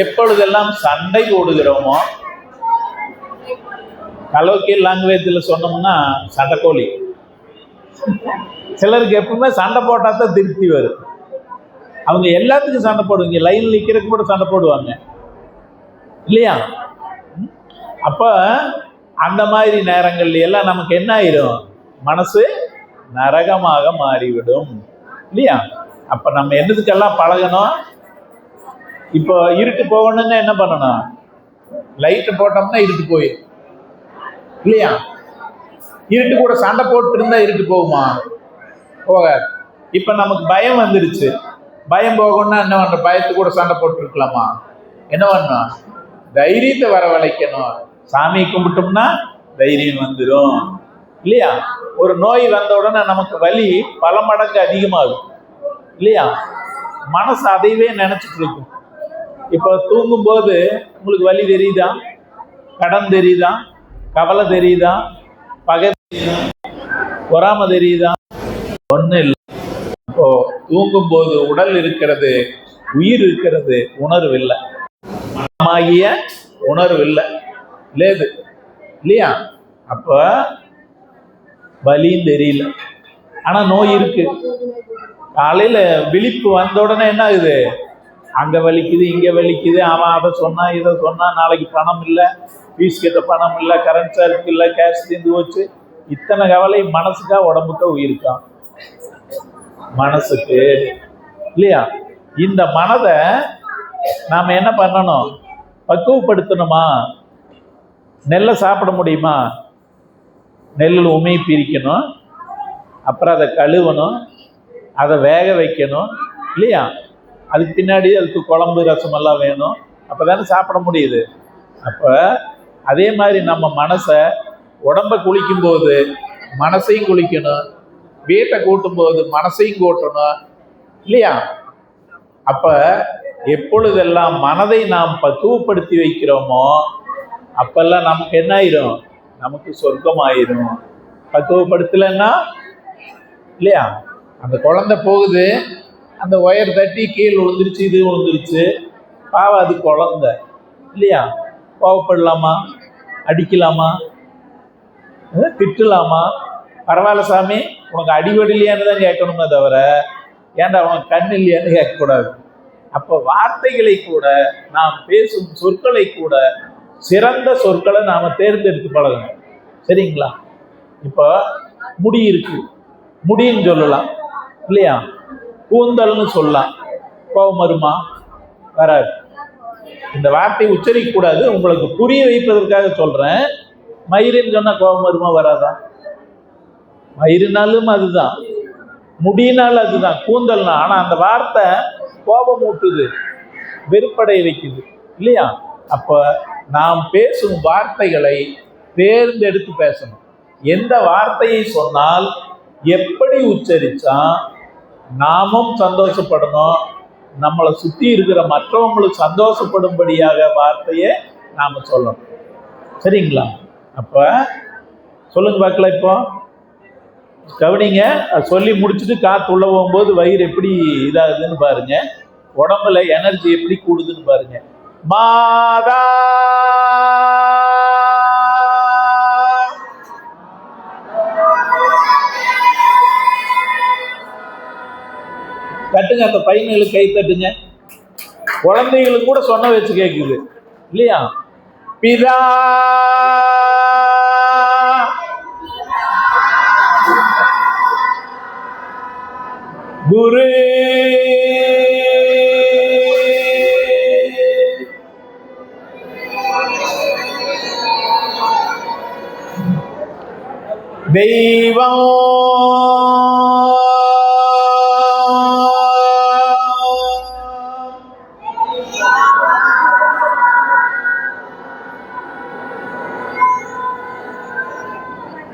எப்பொழுதெல்லாம் சண்டை போடுகிறோமோ, கலோக்கியல் லாங்குவேஜில் சொன்னோம்னா சண்டைக்கோழி. சிலருக்கு எப்பவுமே சண்டை போட்டா தான் திருப்தி வரும். அவங்க எல்லாத்துக்கும் சண்டை போடுவாங்க, லைன்ல நிற்கிறதுக்கு கூட சண்டை போடுவாங்க இல்லையா? அப்ப அந்த மாதிரி நேரங்கள்ல எல்லாம் நமக்கு என்ன ஆயிரும்? மனசு நரகமாக மாறிவிடும் இல்லையா? அப்ப நம்ம என்னதுக்கெல்லாம் பழகணும்? இப்போ இருட்டு போகணும்னா என்ன பண்ணணும்? லைட்டு போட்டோம்னா இருட்டு போயிடும் இல்லையா? இருட்டு கூட சண்டை போட்டு இருந்தா இருட்டு போகுமா? போகாது. இப்ப நமக்கு பயம் வந்துருச்சு, பயம் போகணும்னா என்ன பண்ற? பயத்து கூட சண்டை போட்டு இருக்கலாமா? என்ன பண்ணணும்? தைரியத்தை வரவழைக்கணும். சாமி கும்பிட்டோம்னா தைரியம் வந்துடும் இல்லையா? ஒரு நோய் வந்த உடனே நமக்கு வலி பல மடங்கு அதிகமாகும் இல்லையா? மனசு அதையவே நினைச்சிட்டு இருக்கும். இப்போ தூங்கும்போது உங்களுக்கு வலி தெரியுதா? கடன் தெரியுதா? கவலை தெரியுதா? பகை தெரியுதா? பொறாமை தெரியுதா? ஒன்றும் இல்லை. இப்போ தூங்கும்போது உடல் இருக்கிறது, உயிர் இருக்கிறது, உணர்வு இல்லை. மனமாகிய உணர்வு இல்லை லேது இல்லையா? அப்ப வலியும் தெரியல, ஆனா நோய் இருக்கு. காலையில விழிப்பு வந்த உடனே என்ன ஆகுது? அங்க வலிக்குது, இங்க வலிக்குது, அவன் அதை சொன்னா இதை சொன்னா, நாளைக்கு பணம் இல்லை, ஃபீஸ் கட்ட பணம் இல்லை, கரண்ட் சார்ஜ் இல்லை, கேஷ் தீர்ந்து போச்சு. இத்தனை கவலை மனசுக்கா உடம்புக்கா உயிருக்கா? மனசுக்கு இல்லையா? இந்த மனதை நாம என்ன பண்ணணும்? பக்குவப்படுத்தணுமா? நெல்லை சாப்பிட முடியுமா? நெல்லில் உமை பிரிக்கணும், அப்புறம் அதை கழுவணும், அதை வேக வைக்கணும் இல்லையா? அதுக்கு பின்னாடி அதுக்கு குழம்பு ரசமெல்லாம் வேணும், அப்போ தானே சாப்பிட முடியுது. அப்போ அதே மாதிரி நம்ம மனசை, உடம்பை குளிக்கும்போது மனசையும் குளிக்கணும், வீட்டை கூட்டும்போது மனசையும் கூட்டணும் இல்லையா? அப்ப எப்பொழுதெல்லாம் மனதை நாம் பக்குவப்படுத்தி வைக்கிறோமோ அப்பெல்லாம் நமக்கு என்ன ஆயிரும்? நமக்கு சொர்க்கம் ஆயிரும். பக்குவப்படுத்தலைன்னா இல்லையா? அந்த குழந்தை போகுது, அந்த ஒயர் தட்டி கீழே விழுந்துருச்சு, இது விழுந்துருச்சு, பாவம் அது குழந்தை இல்லையா? கோவப்படலாமா? அடிக்கலாமா? திட்டலாமா? பரவாயில்ல சாமி உனக்கு அடிபடலையான்னு தான் கேட்கணுமே தவிர ஏன்டா அவன் கண் இல்லையான்னு கேட்கக்கூடாது. அப்போ வார்த்தைகளை கூட, நாம் பேசும் சொற்களை கூட சிறந்த சொற்களை நாம தேர்ந்தெடுத்து பழகணும். சரிங்களா? இப்போ முடி இருக்கு, முடின்னு சொல்லலாம் இல்லையா? கூந்தல்னு சொல்லலாம். கோபம் வருமா? வராது. இந்த வார்த்தையை உச்சரிக்க கூடாது, உங்களுக்கு புரிய வைப்பதற்காக சொல்றேன். மயிருன்னு சொன்னா கோபம் வருமா? வராதா? மயிருனாலும் அதுதான், முடியினாலும் அதுதான், கூந்தல்னா. ஆனா அந்த வார்த்தை கோபம் ஊட்டுது, வெறுப்படைய வைக்குது இல்லையா? அப்ப நாம் பேசும் வார்த்தைகளை தேர்ந்தெடுத்து பேசணும். எந்த வார்த்தையை சொன்னால் எப்படி உச்சரிச்சா நாமும் சந்தோஷப்படணும், நம்மளை சுற்றி இருக்கிற மற்றவங்களுக்கு சந்தோஷப்படும்படியாக வார்த்தையை நாம சொல்லணும். சரிங்களா? அப்ப சொல்லுங்க பார்க்கலாம். இப்போ கவனிங்க, சொல்லி முடிச்சுட்டு காற்று உள்ள போகும்போது வயிறு எப்படி இதாகுதுன்னு பாருங்க, உடம்புல எனர்ஜி எப்படி கூடுதுன்னு பாருங்க. மாதா தட்டுங்க, அந்த பையன்களுக்கு கை தட்டுங்க. குழந்தைகளுக்கு கூட சொன்ன வச்சு கேட்குது இல்லையா? பிதா குரு தெய்வம்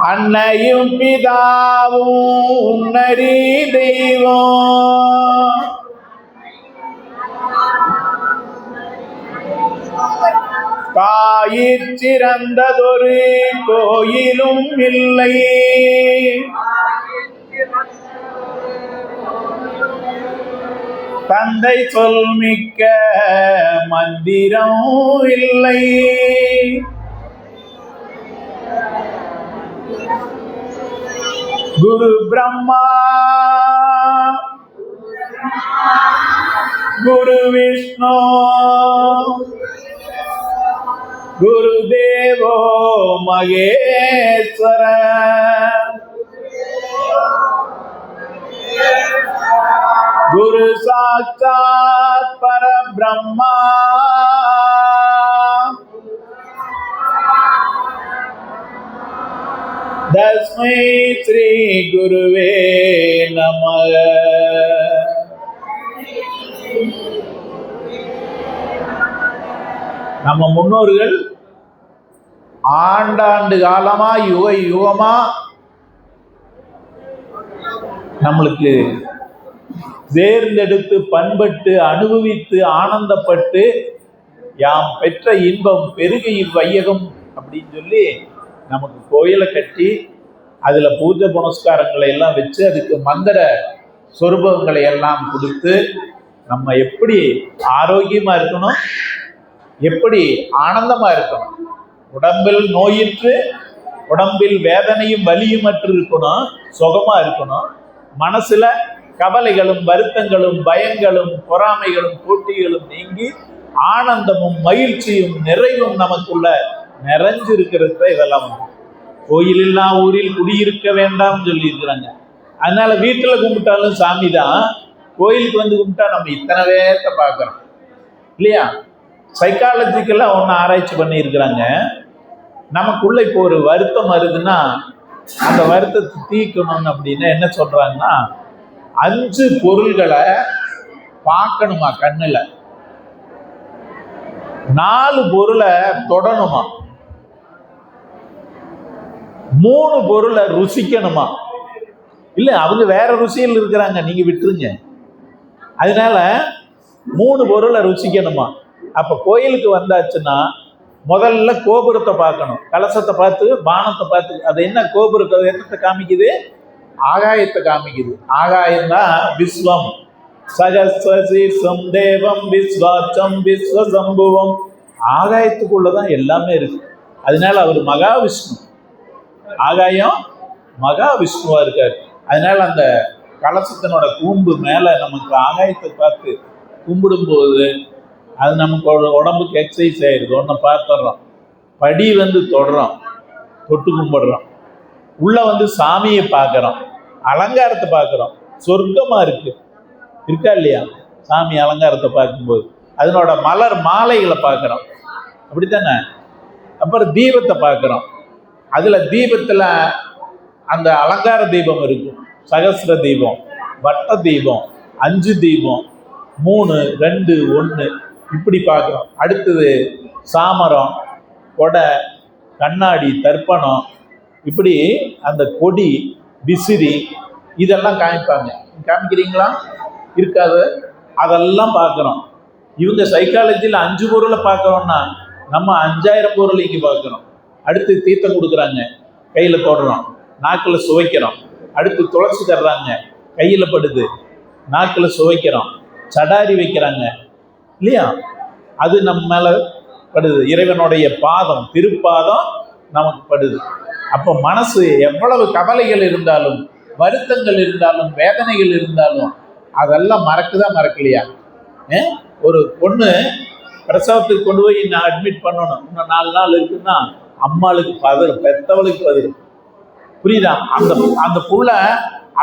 அன்னையும் பிதாவும் உன்னரி தெய்வம் தாயிற் சிறந்ததொரு கோயிலும் இல்லை தந்தை சொல் மிக்க மந்திரம் இல்லை குரு பிரம்மா குரு விஷ்ணு குருதேவோ மகேஸ்வர குரு சாட்சாத் பரபிரம்மா தஸ்மை ஸ்ரீ குருவே நமக. நம்ம முன்னோர்கள் ஆண்டாண்டு காலமா யுக யுகமா நம்மளுக்கு தேர்ந்தெடுத்து பண்பட்டு அனுபவித்து ஆனந்தப்பட்டு யாம் பெற்ற இன்பம் பெருகையில் வையகம் அப்படின்னு சொல்லி நமக்கு கோயிலை கட்டி அதில் பூஜை புனஸ்காரங்களை எல்லாம் வச்சு அதுக்கு மந்திர சொரூபங்களை எல்லாம் கொடுத்து நம்ம எப்படி ஆரோக்கியமாக இருக்கணும், எப்படி ஆனந்தமாக இருக்கணும், உடம்பில் நோயிற்று உடம்பில் வேதனையும் வலியுமற்று இருக்கணும், சுகமாக இருக்கணும், மனசில் கவலைகளும் வருத்தங்களும் பயங்களும் பொறாமைகளும் போட்டிகளும் நீங்கி ஆனந்தமும் மகிழ்ச்சியும் நிறைவும் நமக்குள்ள நிறைஞ்சிருக்கிறது. இதெல்லாம் கோயிலில்லா ஊரில் குடியிருக்க வேண்டாம்னு சொல்லி இருக்கிறாங்க. அதனால வீட்டில் கும்பிட்டாலும் சாமி தான், கோயிலுக்கு வந்து கும்பிட்டா நம்ம இத்தனை பேர்த்த பார்க்குறோம் இல்லையா? சைக்காலஜிக்கெல்லாம் ஒன்று ஆராய்ச்சி பண்ணியிருக்கிறாங்க. நமக்குள்ள இப்போ ஒரு வருத்தம் வருதுன்னா அந்த வருத்தத்தை தீர்க்கணும்னு அப்படின்னா என்ன சொல்றாங்கன்னா 5 பொருள்களை பார்க்கணுமா கண்ணுல, 4 பொருளை தொடணுமா, 3 பொருளை ருசிக்கணுமா. இல்லை அவங்க வேற ருசியில் இருக்கிறாங்க, நீங்க விட்டுருங்க. அதனால 3 பொருளை ருசிக்கணுமா. அப்ப கோயிலுக்கு வந்தாச்சுன்னா முதல்ல கோபுரத்தை பார்க்கணும், கலசத்தை பார்த்து பானத்தை பார்த்து. அது என்ன கோபுரத்தை என்னத்தை காமிக்குது? ஆகாயத்தை காமிக்குது. ஆகாயம்தான் விஸ்வம். சகஸ்வசீர்ஷம் தேவம் விஸ்வாச்சம் விஸ்வசம்புவம். ஆகாயத்துக்குள்ளதான் எல்லாமே இருக்கு. அதனால அவர் மகாவிஷ்ணு, ஆகாயம் மகாவிஷ்ணுவா இருக்காரு. அதனால அந்த கலசத்தினோட கூம்பு மேல நமக்கு ஆகாயத்தை பார்த்து கும்பிடும்போது அது நமக்கு உடம்புக்கு எக்ஸசைஸ் ஆயிடுது. ஒன்றை பார்த்துடுறோம், படி வந்து தொடுறோம், தொட்டு கும்பிடுறோம், உள்ள வந்து சாமியை பார்க்குறோம், அலங்காரத்தை பார்க்குறோம். சொர்க்கமாக இருக்கு, இருக்கா இல்லையா? சாமி அலங்காரத்தை பார்க்கும்போது அதனோட மலர் மாலைகளை பார்க்குறோம், அப்படித்தானே? அப்புறம் தீபத்தை பார்க்குறோம். அதில் தீபத்தில் அந்த அலங்கார தீபம் இருக்கும், சகஸ்ர தீபம், வட்ட தீபம், 5 தீபம், 3, 2, 1 இப்படி பார்க்குறோம். அடுத்தது சாமரம், கொடை, கண்ணாடி, தர்ப்பணம், இப்படி அந்த கொடி, விசிறி இதெல்லாம் காமிப்பாங்க. காமிக்கிறீங்களா? இருக்காது. அதெல்லாம் பார்க்குறோம். இவங்க சைக்காலஜியில் 5 பொருளை பார்க்குறோம்னா நம்ம 5000 பொருள் இங்கே பார்க்குறோம். அடுத்து தீர்த்தம் கொடுக்குறாங்க, கையில் தொடுறோம், நாக்கில் சுவைக்கிறோம். அடுத்து துளசி தர்றாங்க, கையில் படுது, நாக்கில் சுவைக்கிறோம். சடாரி வைக்கிறாங்க இல்லையா? அது நம்ம மேலே படுது. இறைவனுடைய பாதம், திருப்பாதம் நமக்கு படுது. அப்போ மனசு எவ்வளவு கவலைகள் இருந்தாலும், வருத்தங்கள் இருந்தாலும், வேதனைகள் இருந்தாலும் அதெல்லாம் மறக்கலையா? ஒரு பொண்ணு பிரசவத்துக்கு கொண்டு போய் நான் அட்மிட் பண்ணணும், இன்னும் 4 நாள் இருக்குன்னா அம்மாளுக்கு பதறும், பெத்தவளுக்கு பதறும். புரியுதா? அந்த புள்ள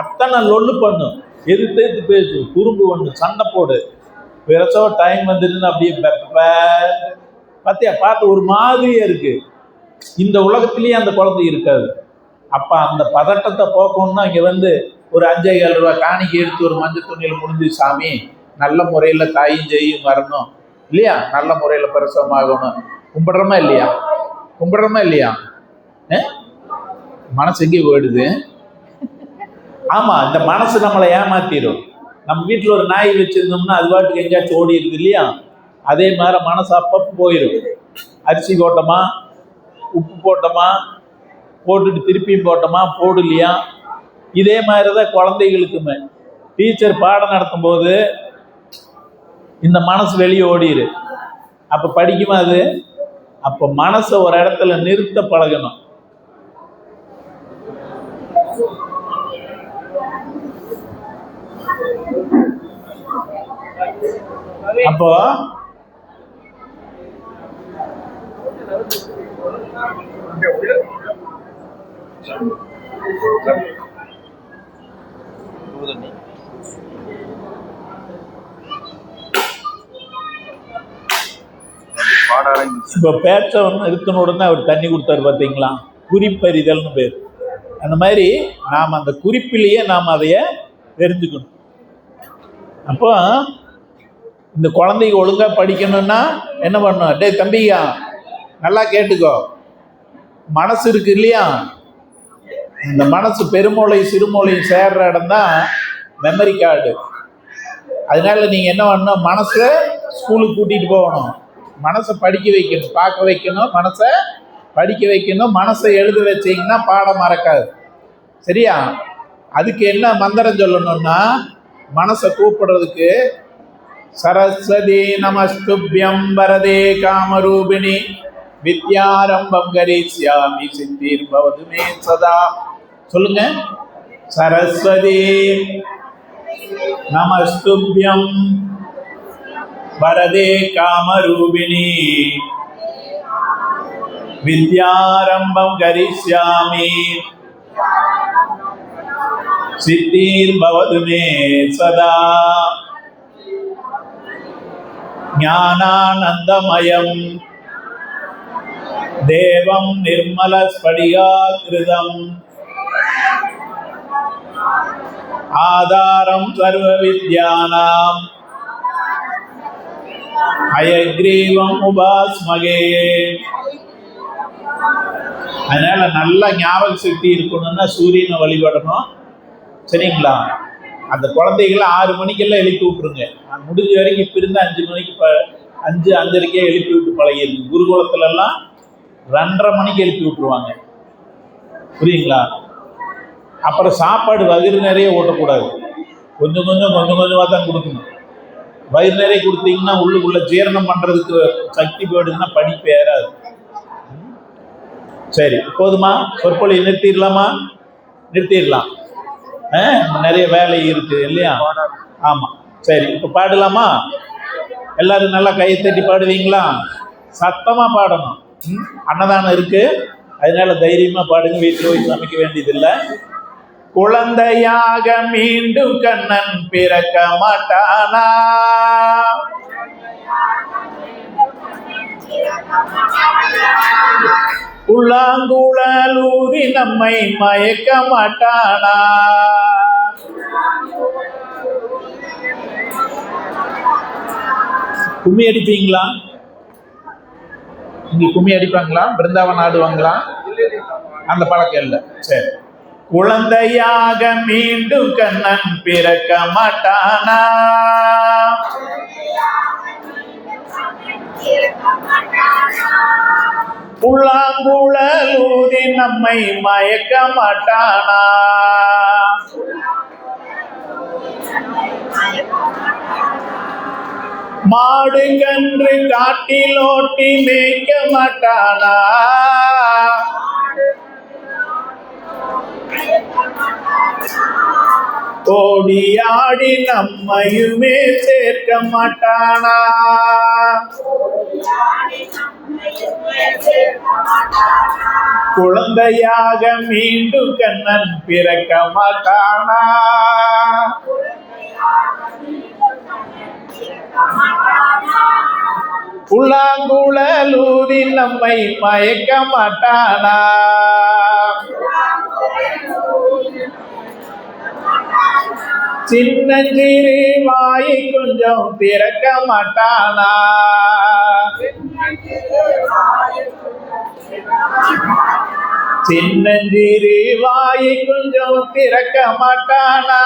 அத்தனை லொல்லு பண்ணும், எதிர்த்து பேசு, குறும்பு ஒன்று, சண்டை போடு. பிரசவ டைம் வந்துட்டுன்னு அப்படியே பார்த்தியா பார்த்து ஒரு மாதிரியா இருக்கு. இந்த உலகத்திலேயே அந்த குழந்தை இருக்காது. அப்ப அந்த பதட்டத்தை போக்கணும்னா இங்க வந்து ஒரு 5,000 ரூபாய் காணிக்கை எடுத்து ஒரு மஞ்சள் துணியில் முடிஞ்சு, சாமி நல்ல முறையில தாயும் செய்யும் வரணும் இல்லையா, நல்ல முறையில பிரசவமாகணும், கும்பிடுறோமா இல்லையா, கும்பிடுறோமா இல்லையா? மனசு எங்கே போயிடுது? ஆமா, இந்த மனசு நம்மளை ஏமாத்திடும். நம்ம வீட்டில் ஒரு நாய் வச்சிருந்தோம்னா அது பாட்டுக்கு எங்கேயாச்சும் ஓடி இருக்குது இல்லையா, அதே மாதிரி மனசு அப்பப்போ போயிடும். அரிசி போட்டோமா, உப்பு போட்டோமா, போட்டுட்டு திருப்பியும் போட்டோமா, போடலையா. இதே மாதிரி தான் குழந்தைகளுக்குமே டீச்சர் பாடம் நடத்தும் போது இந்த மனசு வெளியே ஓடிடு. அப்போ படிக்குமா அது? அப்போ மனசை ஒரு இடத்துல நிறுத்த பழகணும். அப்போ இப்போ பேச்ச நிறுத்தின உடனே அவர் தண்ணி கொடுத்தாரு பார்த்தீங்களா, குறிப்பறிதல்னு பேர். அந்த மாதிரி நாம் அந்த குறிப்பிலேயே நாம் அதைய தெரிஞ்சுக்கணும். அப்போ இந்த குழந்தைங்க ஒழுங்கா படிக்கணும்னா என்ன பண்ணணும்? டே தம்பியா, நல்லா கேட்டுக்கோ, மனசு இருக்கு இல்லையா, இந்த மனசு பெருமூளை சிறுமூளை சேர்ற இடம் தான் மெமரி கார்டு. அதனால நீங்க என்ன பண்ணணும்? மனசை ஸ்கூலுக்கு கூட்டிட்டு போகணும், மனசை படிக்க வைக்கணும், பார்க்க வைக்கணும், மனசை படிக்க வைக்கணும். மனசை எழுத வச்சீங்கன்னா பாடம் மறக்காது. சரியா? அதுக்கு என்ன மந்திரம் சொல்லணும்னா, மனசை கூப்பிடுறதுக்கு சரஸ்வதி நமஸ்துப்யம் வரதே காமரூபிணி வித்யாரம்பம் கரிஷ்யாமி சித்திர் பவது மே சதா. சொல்லுங்க, சரஸ்வதி நமஸ்துப்யம் வரதே காமரூபிணி வித்யாரம்பம் கரிஷ்யாமி சித்திர் பவது மே சதா. ஞானானந்தமயம் தேவம் நிர்மல ஸ்படிகாகிருதம் ஆதாரம் சர்வ வித்யானாம் அயக்ரீவம் உபாஸ்மகே. அதனால நல்ல ஞாபக சக்தி இருக்கணும்னா சூரியனை வழிபடணும். சரிங்களா? அந்த குழந்தைகளை 6 மணிக்கெல்லாம் எழுப்பி விட்டுருங்க. முடிஞ்ச வரைக்கும் இப்போ இருந்து 5 மணிக்கு 5:30க்கே எழுப்பி விட்டு பழகிருக்கு. குருகுலத்துலலாம் 2:30 மணிக்கு எழுப்பி விட்டுருவாங்க. புரியுங்களா? அப்புறம் சாப்பாடு வயிறு நிறைய ஓட்டக்கூடாது, கொஞ்சம் கொஞ்சமாக தான் கொடுக்கணும். வயிறு நிறைய கொடுத்தீங்கன்னா உள்ளுக்குள்ள ஜீரணம் பண்ணுறதுக்கு சக்தி போயிடுதுன்னா படிப்பு ஏறாது. சரி, போதுமா? சொற்பொழி நிறுத்திடலாமா? நிறுத்திடலாம். நிறைய வேலை இருக்கு இல்லையா? ஆமா, சரி, இப்ப பாடலாமா? எல்லாரும் நல்லா கையை தட்டி பாடுவீங்களா? சத்தமா பாடணும். அன்னதானம் இருக்கு, அதனால தைரியமா பாடுங்க. வீட்டில் போய் சமைக்க வேண்டியதில்லை. குழந்தையாக மீண்டும் கண்ணன் பிறக்க மாட்டானா, உள்ளாங்குழலூதி நம்மை மயக்க மாட்டானா. கும்மி அடிப்பீங்களா? இங்க கும்மி அடிப்பாங்களா? பிருந்தாவன் ஆடுவாங்களா? அந்த பழக்கம் இல்லை. சரி, குழந்தையாக மீண்டும் கண்ணன் பிறக்க மாட்டானா, புல்லாங்குழலூதி நம்மை மயக்க மாட்டானா. மாடு கன்று காட்டில் ஓட்டி மேய்க்க மாட்டானா, ஓடி ஆடி நம்மையுமே சேர்க்க மாட்டானா. குழந்தையாக மீண்டும் கண்ணன் பிறக்க மாட்டானா. புல்லாங்குழலூதி நம்மை மயக்க மாட்டானா. சின்னஞ்சிறு வாயை கொஞ்சம் திறக்க மாட்டானா? சின்னஞ்சிறு வாயை கொஞ்சம் திறக்க மாட்டானா?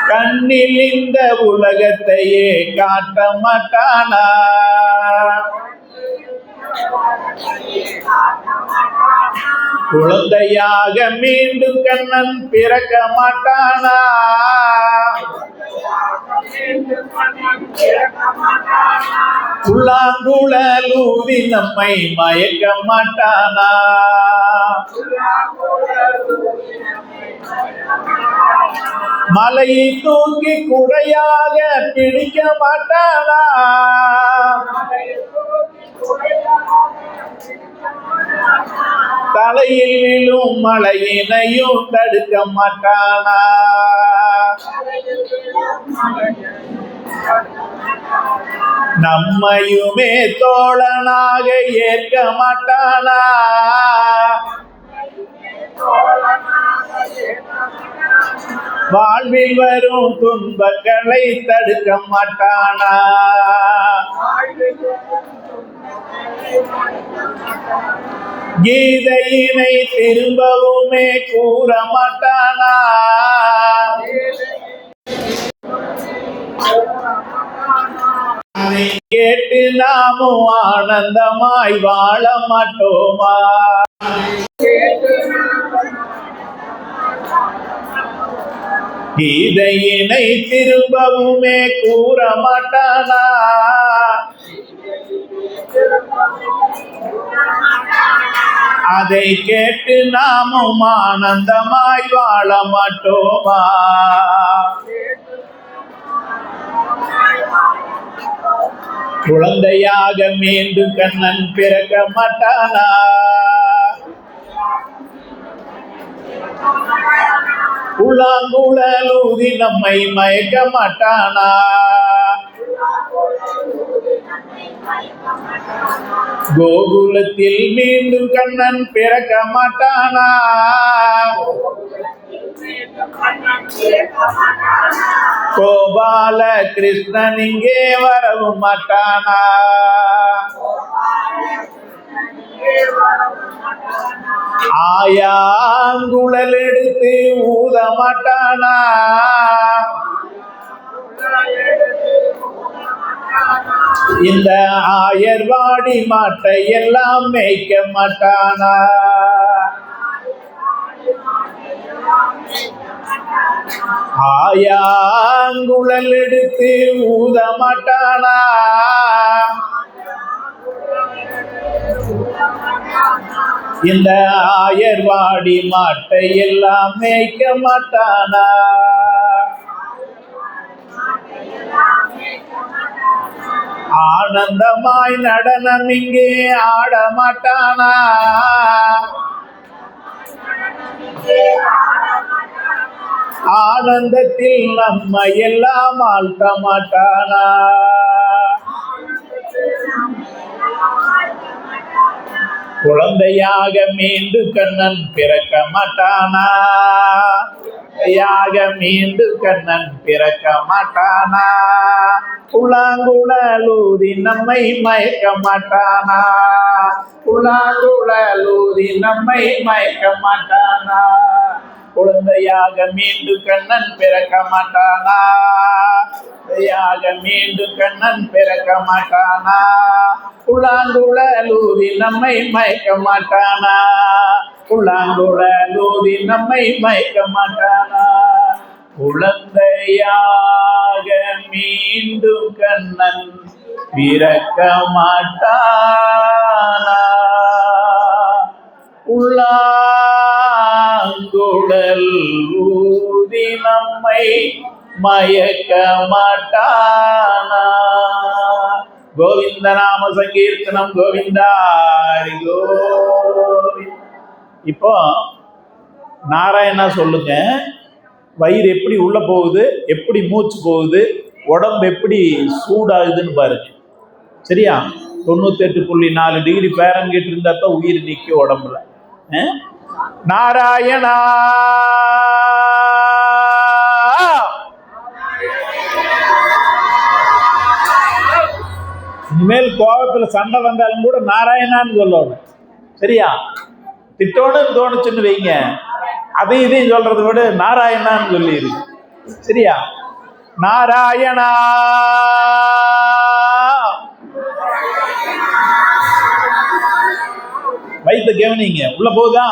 கண்ணில் இந்த உலகத்தையே காட்ட மாட்டானா? குழந்தையாக மீண்டும் கண்ணன் பிறக்க மாட்டானா? புல்லாங்குழல் ஊதி நம்மை மயக்க மாட்டானா? மலையை தூக்கி குடையாக பிடிக்க மாட்டானா? தலையில் விழும் மழையினையும் தடுக்க மாட்டானா? நம்மையுமே தோழனாக ஏற்க மாட்டானா? வாழ்வில் வரும் துன்பங்களை தடுக்க மாட்டானா? கீதையினை திரும்பவுமே கூற மாட்டானா? அதை கேட்டு நாமும் ஆனந்தமாய் வாழ மாட்டோமா? கீதையினை திரும்பவுமே கூற மாட்டானா? அதை கேட்டு நாமும் ஆனந்தமாய் வாழ மாட்டோமா? குழந்தையாக மீண்டும் கண்ணன் பிறக்க மாட்டானா? புல்லாங்குழல் ஊதி நம்மை மயக்க மாட்டானா? கோகுலத்தில் மீண்டும் கண்ணன் பிறக்க மாட்டானா? கோபால கிருஷ்ணன் இங்கே வரவும் மாட்டானா? ஆயாங்குழல் எடுத்து ஊத மாட்டானா? இந்த ஆயர்வாடி மாட்டை எல்லாம் மேய்க்க மாட்டானா? ஆயாங்குழல் எடுத்து ஊத மாட்டானா? இந்த ஆயர்வாடி மாட்டை எல்லாம் மேய்க்க மாட்டானா? ஆனந்தமாய் நடனம் இங்கே ஆட மாட்டானா? ஆனந்தத்தில் நம்மை எல்லாம் ஆழ்த்த மாட்டானா? குழந்தையாக மீண்டும் கண்ணன் பிறக்க மாட்டானா? யாக மீண்டும் கண்ணன் பிறக்க மாட்டானா? புல்லாங்குழல் ஊதி நம்மை மயக்க மாட்டானா? புல்லாங்குழல் ஊதி நம்மை மயக்க மாட்டானா? குழந்தையாக மீண்டும் கண்ணன் பிறக்க மாட்டானா? யாக மீண்டும் கண்ணன் பிறக்க மாட்டானா? புல்லாங்குழல் ஊதி நம்மை மயக்க மாட்டானா? புல்லாங்குழல் ஊதி நம்மை மயக்க மாட்டானா? குழந்தையாக மீண்டும் கண்ணன் பிறக்க மாட்டானா? புல்லாங்குழல் ஊதி நம்மை மயக்க மாட்டானா? கோவிந்த நாம சங்கீர்த்தனம் கோவிந்தா ஹரி கோவிந்த். இப்போ நாராயணா சொல்லுங்க, வயிறு எப்படி உள்ள போகுது, எப்படி மூச்சு போகுது, உடம்பு எப்படி சூடாகுதுன்னு பாருங்க. சரியா? 98.4 டிகிரி ஃபேரன்ஹீட் இருந்தால் தான் உயிர் நிற்கும் உடம்புல. நாராயணா. இனிமேல் கோபத்துல சண்டை வந்தாலும் கூட நாராயணான்னு சொல்லணும். சரியா? திட்டோன்னு தோணுச்சுன்னு வைங்க, அதையும் இதையும் சொல்றதை விட நாராயணான்னு சொல்லிடு. சரியா? நாராயணா. வயிற்று கவனிங்க, உள்ள போகுதா?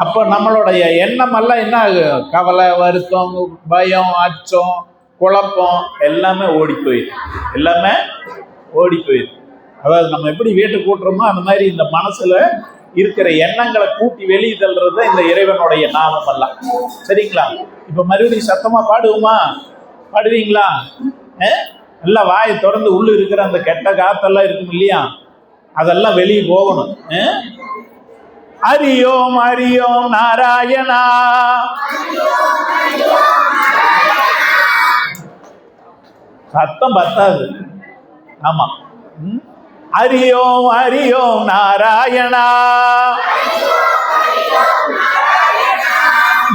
அப்போ நம்மளுடைய எண்ணம் எல்லாம் என்ன ஆகும்? கவலை, வருத்தம், பயம், அச்சம், குழப்பம் எல்லாமே ஓடி போயிடும். எல்லாமே ஓடி போயிடும். அதாவது நம்ம எப்படி வீட்டை கூட்டுறோமோ அந்த மாதிரி இந்த மனசுல இருக்கிற எண்ணங்களை கூட்டி வெளியே தள்ளுறது இந்த இறைவனுடைய நாமம் எல்லாம். சரிங்களா? இப்ப மறுபடியும் சத்தமா பாடுவோமா? பாடுவீங்களா? நல்லா வாயை திறந்து உள்ள இருக்கிற அந்த கெட்ட காத்தெல்லாம் இருக்கும் இல்லையா, அதெல்லாம் வெளியே போகணும். ஹரியோம் ஹரியோம் நாராயணா. சத்தம் பத்தாது. ஆமா. ஹரியோம் ஹரியோம் நாராயணா.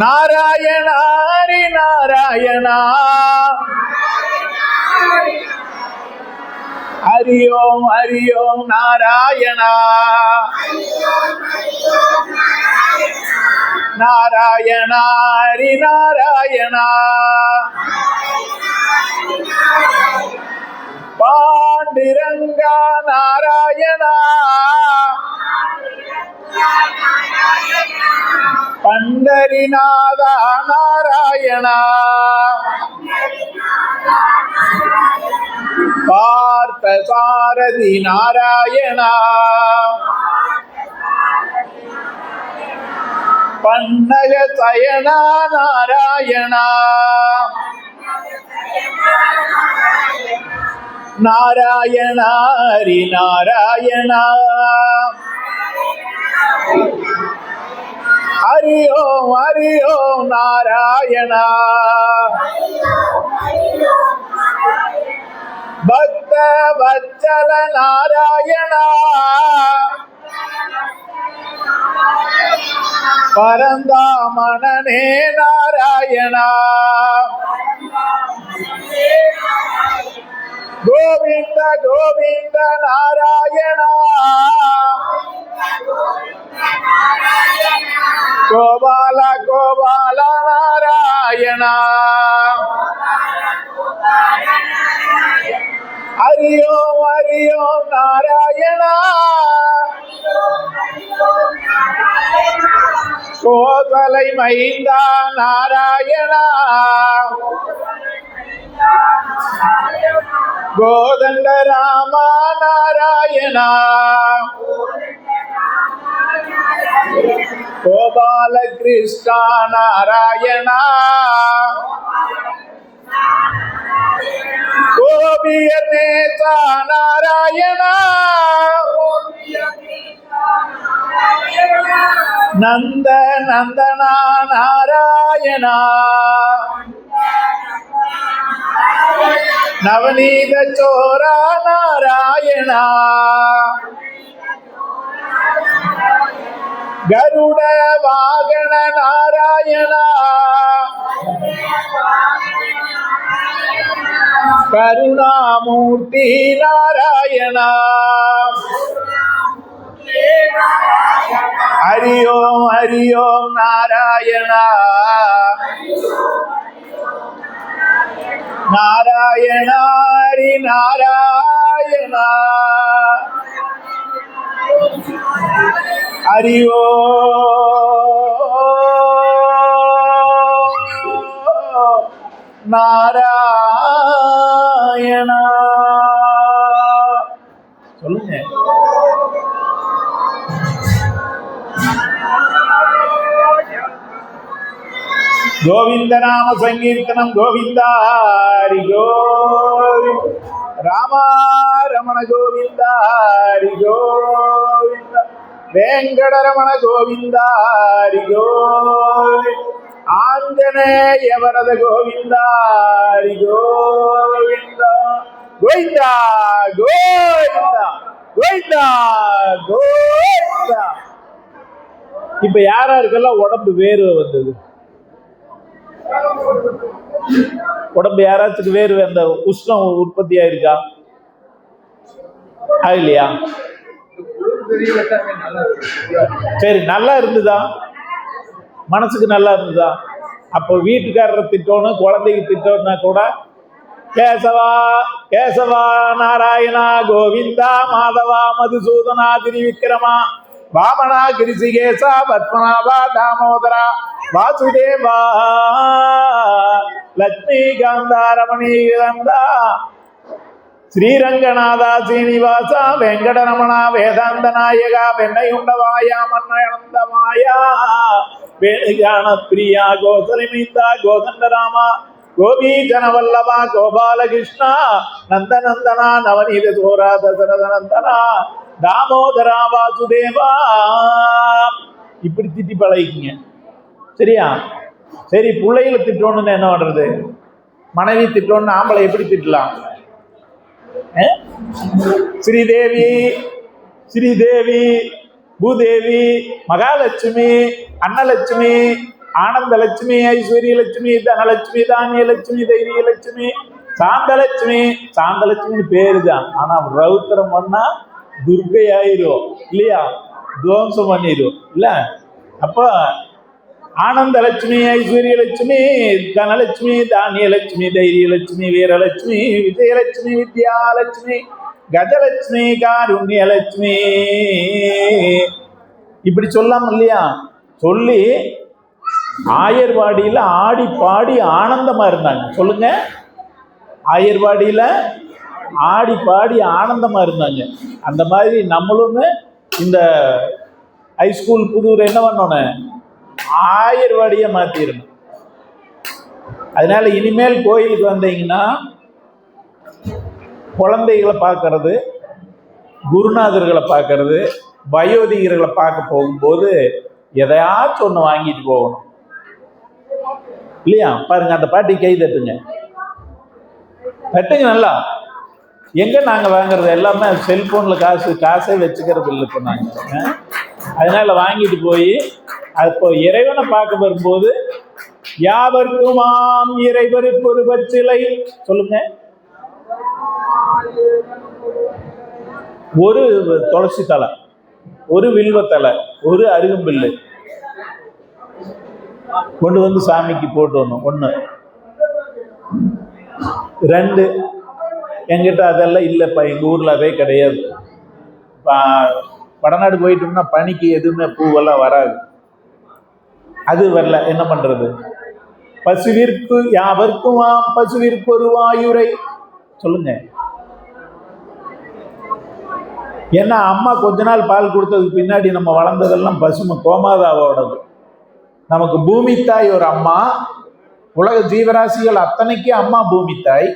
நாராயணா ஹரி நாராயணா. ஹரியோம் ஹரியோம் நாராயணா. நாராயணா ஹரி நாராயணா. பாண்டிரங்கா நாராயணா. பண்டரிநாதா நாராயணா. பார்த்த சாரதி நாராயணா. பன்னக சயனா நாராயணா. நாராயணா ஹரி நாராயணா. ஹரி ஓம் நாராயணா. பக்த வத்சல நாராயணா. பரந்தாமனே நாராயணா. கோவிந்த கோவிந்த நாராயணா. கோபால கோபால நாராயணா. ஹரியோம் நாராயணா. கோசலை மைந்தா நாராயணா. கோதண்ட ராமா நாராயணா. கோபால கிருஷ்ணா நாராயணா. கோபிய நேதா நாராயணா. நந்த நந்தனா நாராயணா. நவநீத சோரா நாராயணா. கருட வாகன நாராயணா. கருணாமூர்த்தி நாராயணா. ஹரியோம் நாராயணா. நாராயணா ஹரி நாராயணா. நாராயணா. சொல்லுங்க. கோவிந்த நாம சங்கீர்த்தனம். கோவிந்தா ஹரி கோவிந்த. ராமா ரமண கோவிந்தா ஹரி கோவிந்த. வெங்கடரமண கோவிந்தா ஹரி கோவிந்த. ஆஞ்சநேய வரத கோவிந்தா ஹரி கோவிந்த. கோவிந்தா கோவிந்தா கோவிந்தா கோவிந்தா. இப்ப யாராருக்கெல்லாம் உடம்பு வேர்வை வந்தது? உடம்பு யாராச்சுக்கு வேர்வை அந்த உஷ்ணம் உற்பத்தி ஆயிருக்கா? ஆகலையா? சரி, நல்லா இருந்ததா? மனசுக்கு நல்லா இருந்ததா? அப்போ வீட்டுக்காரரை திட்டணும், குழந்தைக்கு திட்டணும்னா கூட கேசவா கேசவா நாராயணா கோவிந்தா மாதவா மதுசூதனா திரிவிக்ரமா வாமனா கிருஷிகேசா பத்மநாபா தாமோதரா வாசுதேவா லட்சுமி காந்தா ரமணீகந்தா ஸ்ரீரங்கநாதா சீனிவாசா வெங்கடரமணா வேதாந்த நாயகா வெண்ணையுண்டவாயா மன்னயனந்தமாயா வேணுகான பிரியா கோசரிமிந்தா கோதண்டராமா கோபி ஜனவல்லபா கோபாலகிருஷ்ணா நந்தநந்தனா நவநீத சோரா தசரத நந்தனா தாமோதரா வாசுதேவா. இப்படி திட்டி பழகிங்க. சரியா? சரி, பிள்ளைகளை திட்டணும்னு என்ன பண்றது? மனைவி திட்டணும்னு ஆம்பளை எப்படி திட்டலாம்? ஸ்ரீதேவி ஸ்ரீதேவி பூதேவி மகாலட்சுமி அன்னலட்சுமி ஆனந்தலட்சுமி ஐஸ்வர்யலட்சுமி தனலட்சுமி தானியலட்சுமி தைரியலட்சுமி சாந்தலட்சுமி. சாந்தலட்சுமின்னு பேரு தான், ஆனா ரவுத்திரம் பண்ணா துர்கை ஆயிரும் இல்லையா? துவம்சம் பண்ணிடும் இல்ல? அப்ப ஆனந்தலட்சுமி ஐஸ்வர்யலட்சுமி தனலட்சுமி தானியலட்சுமி தைரியலட்சுமி வீரலட்சுமி விஜயலட்சுமி வித்யாலட்சுமி கஜலட்சுமி காருண்யலட்சுமி. இப்படி சொல்லாம இல்லையா? சொல்லி ஆயர்வாடியில ஆடி பாடி ஆனந்தமா இருந்தாங்க. சொல்லுங்க, ஆயர்வாடியில ஆடி பாடி ஆனந்தமா இருந்தாங்க. அந்த மாதிரி நம்மளுமே இந்த ஹைஸ்கூல் புதூர் என்ன பண்ணணும்? ஆயர்வாடியை மாத்திரணும். அதனால இனிமேல் கோயிலுக்கு வந்தீங்கன்னா குழந்தைகளை பார்க்கறது, குருநாதர்களை பார்க்கறது, வயோதிகர்களை பார்க்க போகும்போது எதையாச்சும் ஒன்று வாங்கிட்டு போகணும் இல்லையா? பாருங்க, அந்த பாட்டி கை தட்டுங்க, தட்டுங்க நல்லா. எங்க நாங்க வாங்குறது எல்லாமே செல்போன்ல காசே வச்சுக்கிறது இல்லை இப்போ நாங்க. அதனால வாங்கிட்டு போய் அப்போ இறைவனை பார்க்க வரும்போது யாவர்க்குமாம் இறைவருக்கு ஒரு பச்சிலை சொல்லுங்க, ஒரு துளசி தலை, ஒரு வில்வத்தலை, ஒரு அருகம்பில்லு கொண்டு வந்து சாமிக்கு போட்டு வரணும். 1 2 எங்கிட்ட அதெல்லாம் இல்லைப்பா, எங்கள் ஊரில் அதே கிடையாது. வடநாடு போயிட்டோம்னா பனிக்கு எதுவுமே பூவெல்லாம் வராது. அது வரல, என்ன பண்றது? பசுவிற்கு யாவர்க்குமாம் பசுவிற்கு ஒரு வாயுரை சொல்லுங்க. ஏன்னா அம்மா கொஞ்ச நாள் பால் கொடுத்ததுக்கு பின்னாடி நம்ம வளர்ந்ததெல்லாம் பசுமை கோமாதாவோடது. நமக்கு பூமி தாய் ஒரு அம்மா, உலக ஜீவராசிகள் அத்தனைக்கு அம்மா பூமி தாய்.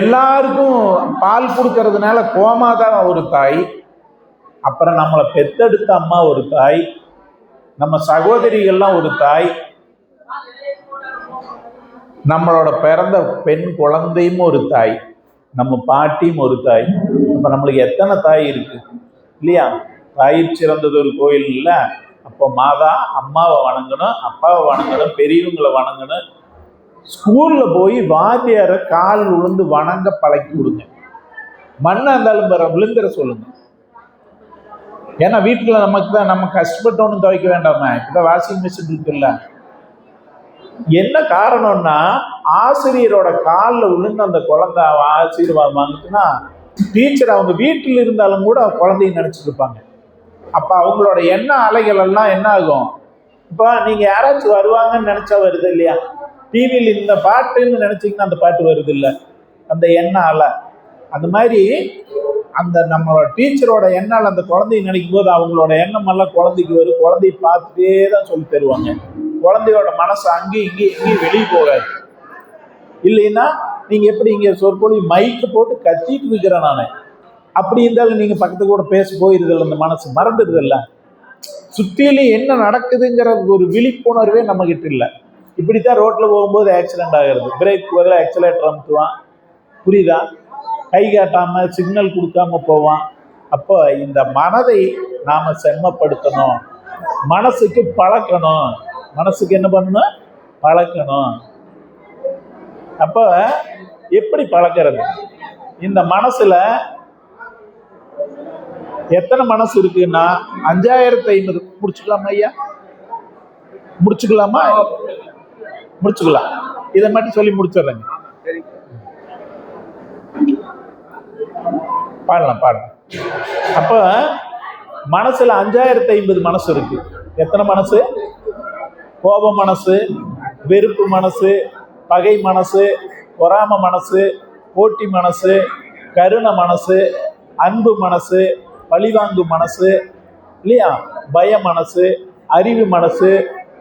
எல்லாருக்கும் பால் கொடுக்கறதுனால கோமாதா ஒரு தாய், அப்புறம் நம்மளை பெத்தெடுத்த அம்மா ஒரு தாய், நம்ம சகோதரிகள்லாம் ஒரு தாய், நம்மளோட பிறந்த பெண் குழந்தையும் ஒரு தாய், நம்ம பாட்டியும் ஒரு தாய். அப்ப நம்மளுக்கு எத்தனை தாய் இருக்கு இல்லையா? தாயிற் சிறந்தது ஒரு கோயில் இல்லை. அப்போ மாதா அம்மாவை வணங்கணும், அப்பாவை வணங்கணும், பெரியவங்களை வணங்கணும். ஸ்கூல்ல போய் வாத்தியாரை கால் விழுந்து வணங்க பழக்கி விடுங்க. மண்ணா இருந்தாலும் விழுந்துற சொல்லுங்க. ஏன்னா வீட்டுல நமக்கு தான், நம்ம கஷ்டப்பட்டு ஒன்றும் துவைக்க வேண்டாம, இப்ப வாஷிங் மிஷின் இருக்குல்ல. என்ன காரணம்னா ஆசிரியரோட காலில் விழுந்து அந்த குழந்தை ஆசீர்வாதம் வாங்கிச்சுன்னா டீச்சர் அவங்க வீட்டில் இருந்தாலும் கூட குழந்தைய நினைச்சிட்டு இருப்பாங்க. அப்ப அவங்களோட எண்ண அலைகள் எல்லாம் என்ன ஆகும்? இப்போ நீங்க யாராச்சும் வருவாங்கன்னு நினைச்சா வருது இல்லையா? டிவியில் இந்த பாட்டுன்னு நினைச்சிங்கன்னா அந்த பாட்டு வருது இல்லை, அந்த எண்ண அலை. அந்த மாதிரி அந்த நம்மளோட டீச்சரோட எண்ணால் அந்த குழந்தைய நினைக்கும் போது அவங்களோட எண்ணம் எல்லாம் குழந்தைக்கு வரும். குழந்தைய பார்த்துட்டே தான் சொல்லி தருவாங்க. குழந்தையோட மனசு அங்கேயும் இங்கேயும் வெளியே போகாது. இல்லைன்னா நீங்க எப்படி இங்க சொற்பொழிவு மைக்கு போட்டு கத்திட்டு இருக்கிறேன் நான், அப்படி இருந்தாலும் நீங்க பக்கத்து கூட பேச போயிருதில்ல, அந்த மனசு மறந்துடுதில்ல. சுற்றிலும் என்ன நடக்குதுங்கிற ஒரு விழிப்புணர்வே நம்ம கிட்ட இல்லை. இப்படித்தான் ரோட்ல போகும்போது ஆக்சிடென்ட் ஆகிறது. பிரேக் பதிலாக ஆக்சிலேட்டர் அமுத்துவான், புரியுதா? கை காட்டாம சிக்னல் கொடுக்காம போவான். அப்போ இந்த மனதை நாம செம்மப்படுத்தணும். மனசுக்கு பழக்கணும். மனசுக்கு என்ன பண்ணணும்? பழக்கணும். அப்ப எப்படி பழக்கிறது? இந்த மனசுல எத்தனை மனசு இருக்குன்னா 5050 முடிச்சுக்கலாமா ஐயா? முடிச்சுக்கலாமா? முடிச்சுக்கலாம். இதை மட்டும் சொல்லி முடிச்சிடுறேங்க. பாடலாம். அப்ப மனசுல 5050 மனசு இருக்கு. எத்தனை மனசு? கோப மனசு, வெறுப்பு மனசு, பகை மனசு, பொறாம மனசு, போட்டி மனசு, கருணை மனசு, அன்பு மனசு, பழிவாங்கு மனசு, இல்லையா? பய மனசு, அறிவு மனசு,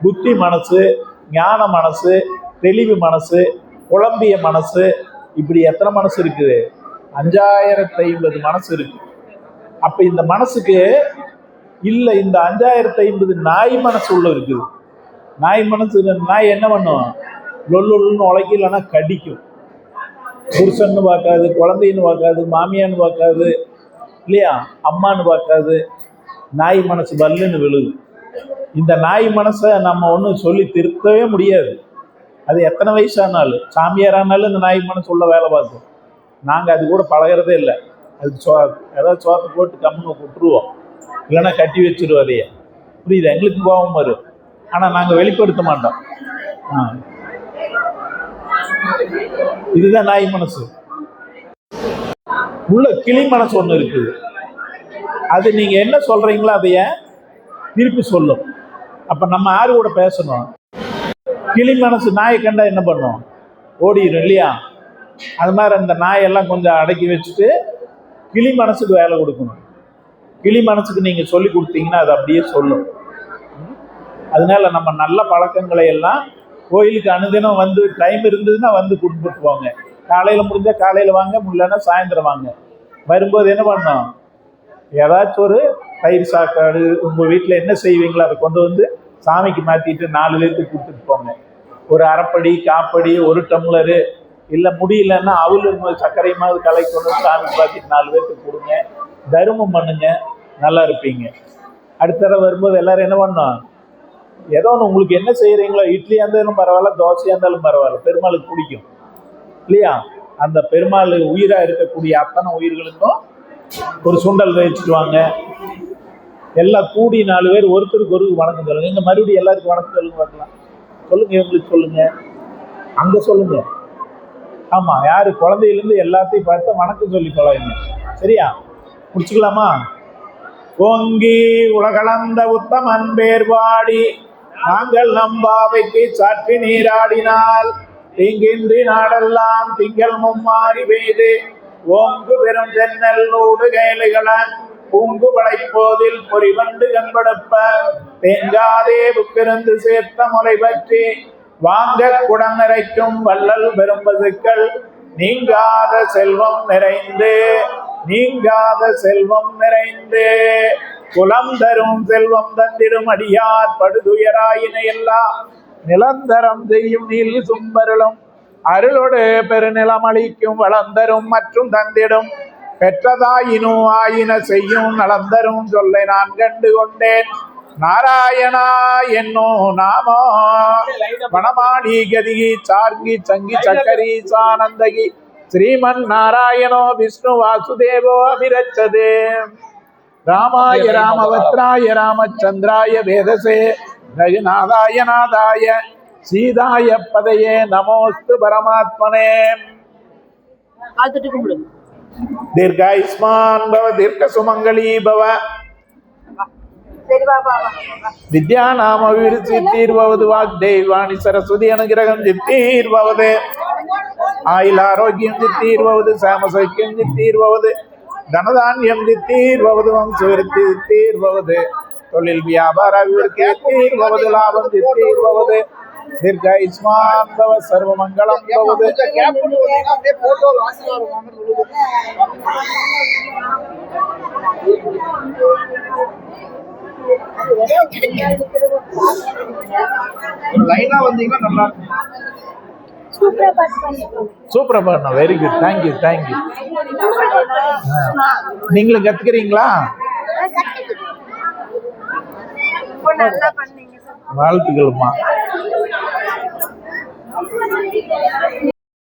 புத்தி மனசு, ஞான மனசு, தெளிவு மனசு, குழம்பிய மனசு. இப்படி எத்தனை மனசு இருக்குது? 5050 மனசு இருக்கு. அப்ப இந்த மனசுக்கு இல்லை, இந்த 5050 நாய் மனசு உள்ள இருக்குது. நாய் மனசு, நாய் என்ன பண்ணும்? லொல்லுன்னு உழைக்கும், இல்லைன்னா கடிக்கும். புருஷன்னு பார்க்காது, குழந்தைன்னு பார்க்காது, மாமியான்னு பார்க்காது, இல்லையா? அம்மான்னு பார்க்காது. நாய் மனசு வல்லுன்னு விழுது. இந்த நாய் மனசை நம்ம ஒன்றும் சொல்லி திருத்தவே முடியாது. அது எத்தனை வயசானாலும், சாமியாரானாலும் இந்த நாய் மனசு உள்ள வேலை பார்க்கும். நாங்கள் அது கூட பழகிறதே இல்லை. அது ஏதாவது சோத்தை போட்டு கம்முன்னு விட்டுருவோம், இல்லைன்னா கட்டி வச்சிருவோம். அதையே புரியுது? எங்களுக்கு கோபம் வரும், ஆனால் நாங்கள் வெளிப்படுத்த மாட்டோம். இதுதான் நாய் மனசு. உள்ள கிளி மனசு ஒன்று இருக்குது. அது நீங்க என்ன சொல்றீங்களோ அதைய திருப்பி சொல்லும். அப்ப நம்ம யாரு கூட பேசணும்? கிளி மனசு நாயை கண்டா என்ன பண்ணும்? ஓடிடும், இல்லையா? அது மாதிரி அந்த நாயெல்லாம் கொஞ்சம் அடக்கி வச்சுட்டு கிளி மனசுக்கு வேலை கொடுக்கணும். கிளி மனசுக்கு நீங்க சொல்லி கொடுத்தீங்கன்னா அது அப்படியே சொல்லும். அதனால நம்ம நல்ல பழக்கங்களை எல்லாம் கோயிலுக்கு அனுதினம் வந்து டைம் இருந்ததுன்னா வந்து கொடுத்துட்டு போங்க. காலையில் முடிஞ்சா காலையில் வாங்க, முடியலன்னா சாயந்தரம் வாங்க. வரும்போது என்ன பண்ணோம்? ஏதாச்சும் ஒரு தயிர் சாப்பாடு உங்கள் வீட்டில் என்ன செய்வீங்களோ அதை கொண்டு வந்து சாமிக்கு மாற்றிட்டு 4 பேருக்கு கொடுத்துட்டு போங்க. ஒரு அரைப்படி, காப்படி, ஒரு டம்ளரு, இல்லை முடியலன்னா அவளு சர்க்கரையுமாவது கலை கொண்டு சாமிக்கு மாற்றிட்டு 4 பேருக்கு கொடுங்க. தர்மம் பண்ணுங்க, நல்லா இருப்பீங்க. அடுத்த தடவை வரும்போது எல்லாரும் என்ன பண்ணோம்? ஏதோ ஒன்று உங்களுக்கு என்ன செய்கிறீங்களோ, இட்லியாக இருந்தாலும் பரவாயில்ல, தோசையாக இருந்தாலும் பரவாயில்ல, பெருமாளுக்கு பிடிக்கும், இல்லையா? அந்த பெருமாள் உயிராக இருக்கக்கூடிய அத்தனை உயிர்களுக்கும் ஒரு சுண்டல் வச்சுட்டு வாங்க. எல்லாம் கூடி 4 பேர் ஒருத்தருக்கு ஒரு வணக்கம் சொல்லுங்க. இங்கே மறுபடியும் எல்லாருக்கும் வணக்கம் சொல்லுங்க பார்க்கலாம். சொல்லுங்க, இவங்களுக்கு சொல்லுங்க, அங்கே சொல்லுங்க. ஆமாம், யார் குழந்தையிலேருந்து எல்லாத்தையும் பார்த்து வணக்கம் சொல்லி பழகுங்க. சரியா? முடிச்சுக்கலாமா? ஓங்கி உலகளந்த உத்தமன் பேர்வாடி நாங்கள் நம்பாவைக்கு சாற்றி நீராடினால் தீங்கின்றி நாடெல்லாம் திங்கள் மும்மாறி பெய்து ஓங்கு பெரும் சென்னல்லோடு கைலுகள பூங்கு படைப்போதில் பொறிவண்டு கண்படுப்ப தேங்காதே புக்கிருந்து சேர்த்த முறை பற்றி வாங்க குடம் நிறைக்கும் வள்ளல் பெரும் பசுக்கள் நீங்காத செல்வம் நிறைந்து குலம் தரும் செல்வம் தந்திடும் அடியார் படுதுயராயின எல்லாம் நிலந்தரம் செய்யும் நீல் சும்பருளும் அருளோடு பெருநிலம் அளிக்கும் வளந்தரும் மற்றும் தந்திடும் பெற்றதாயினோ ஆயின செய்யும் நலந்தரும் சொல்லை நான் கண்டு கொண்டேன். நாராயணா என்னோ நாமோ வனமாடி கதிகி சார்கி சங்கி சக்கரி சானந்தகி ஸ்ரீமன் நாராயணோ விஷ்ணு வாசுதேவோ அபிரச்சதே. ராமாய ராமபத்ராய ராமச்சந்திராய வேதசே ரகுநாதாய நாதாய சீதாய பதையே நமோஸ்து பரமாத்மனே. தீர்காயுஷ்மான் பவ தீர்க்க சுமங்கலி பவ வித்யா நாம சித்தீர்வது வாக்தேவாணி சரஸ்வதி அனுகிரகம் சித்தீர்வது ஆயுள் ஆரோக்கியம் சித்தீர்வது சாமசைக்கியம் சித்தீர்வது தனதான்யம் சித்தீர்வது வம்சவிருத்தி சித்தீர்வது தொழில் வியாபார அபிவிருத்தி சித்தீர்வது லாபம் சித்தீர்வது தீர்காயுஷ்மான் பவ சர்வ மங்களம் பவது. லைனா வந்தீங்கன்னா நல்லா இருக்கும். சூப்பரா பண்ணணும். Very good. தேங்க்யூ. நீங்களும் கத்துக்கிறீங்களா? நல்லா பண்ணீங்க சார். வாழ்த்துக்கள்மா.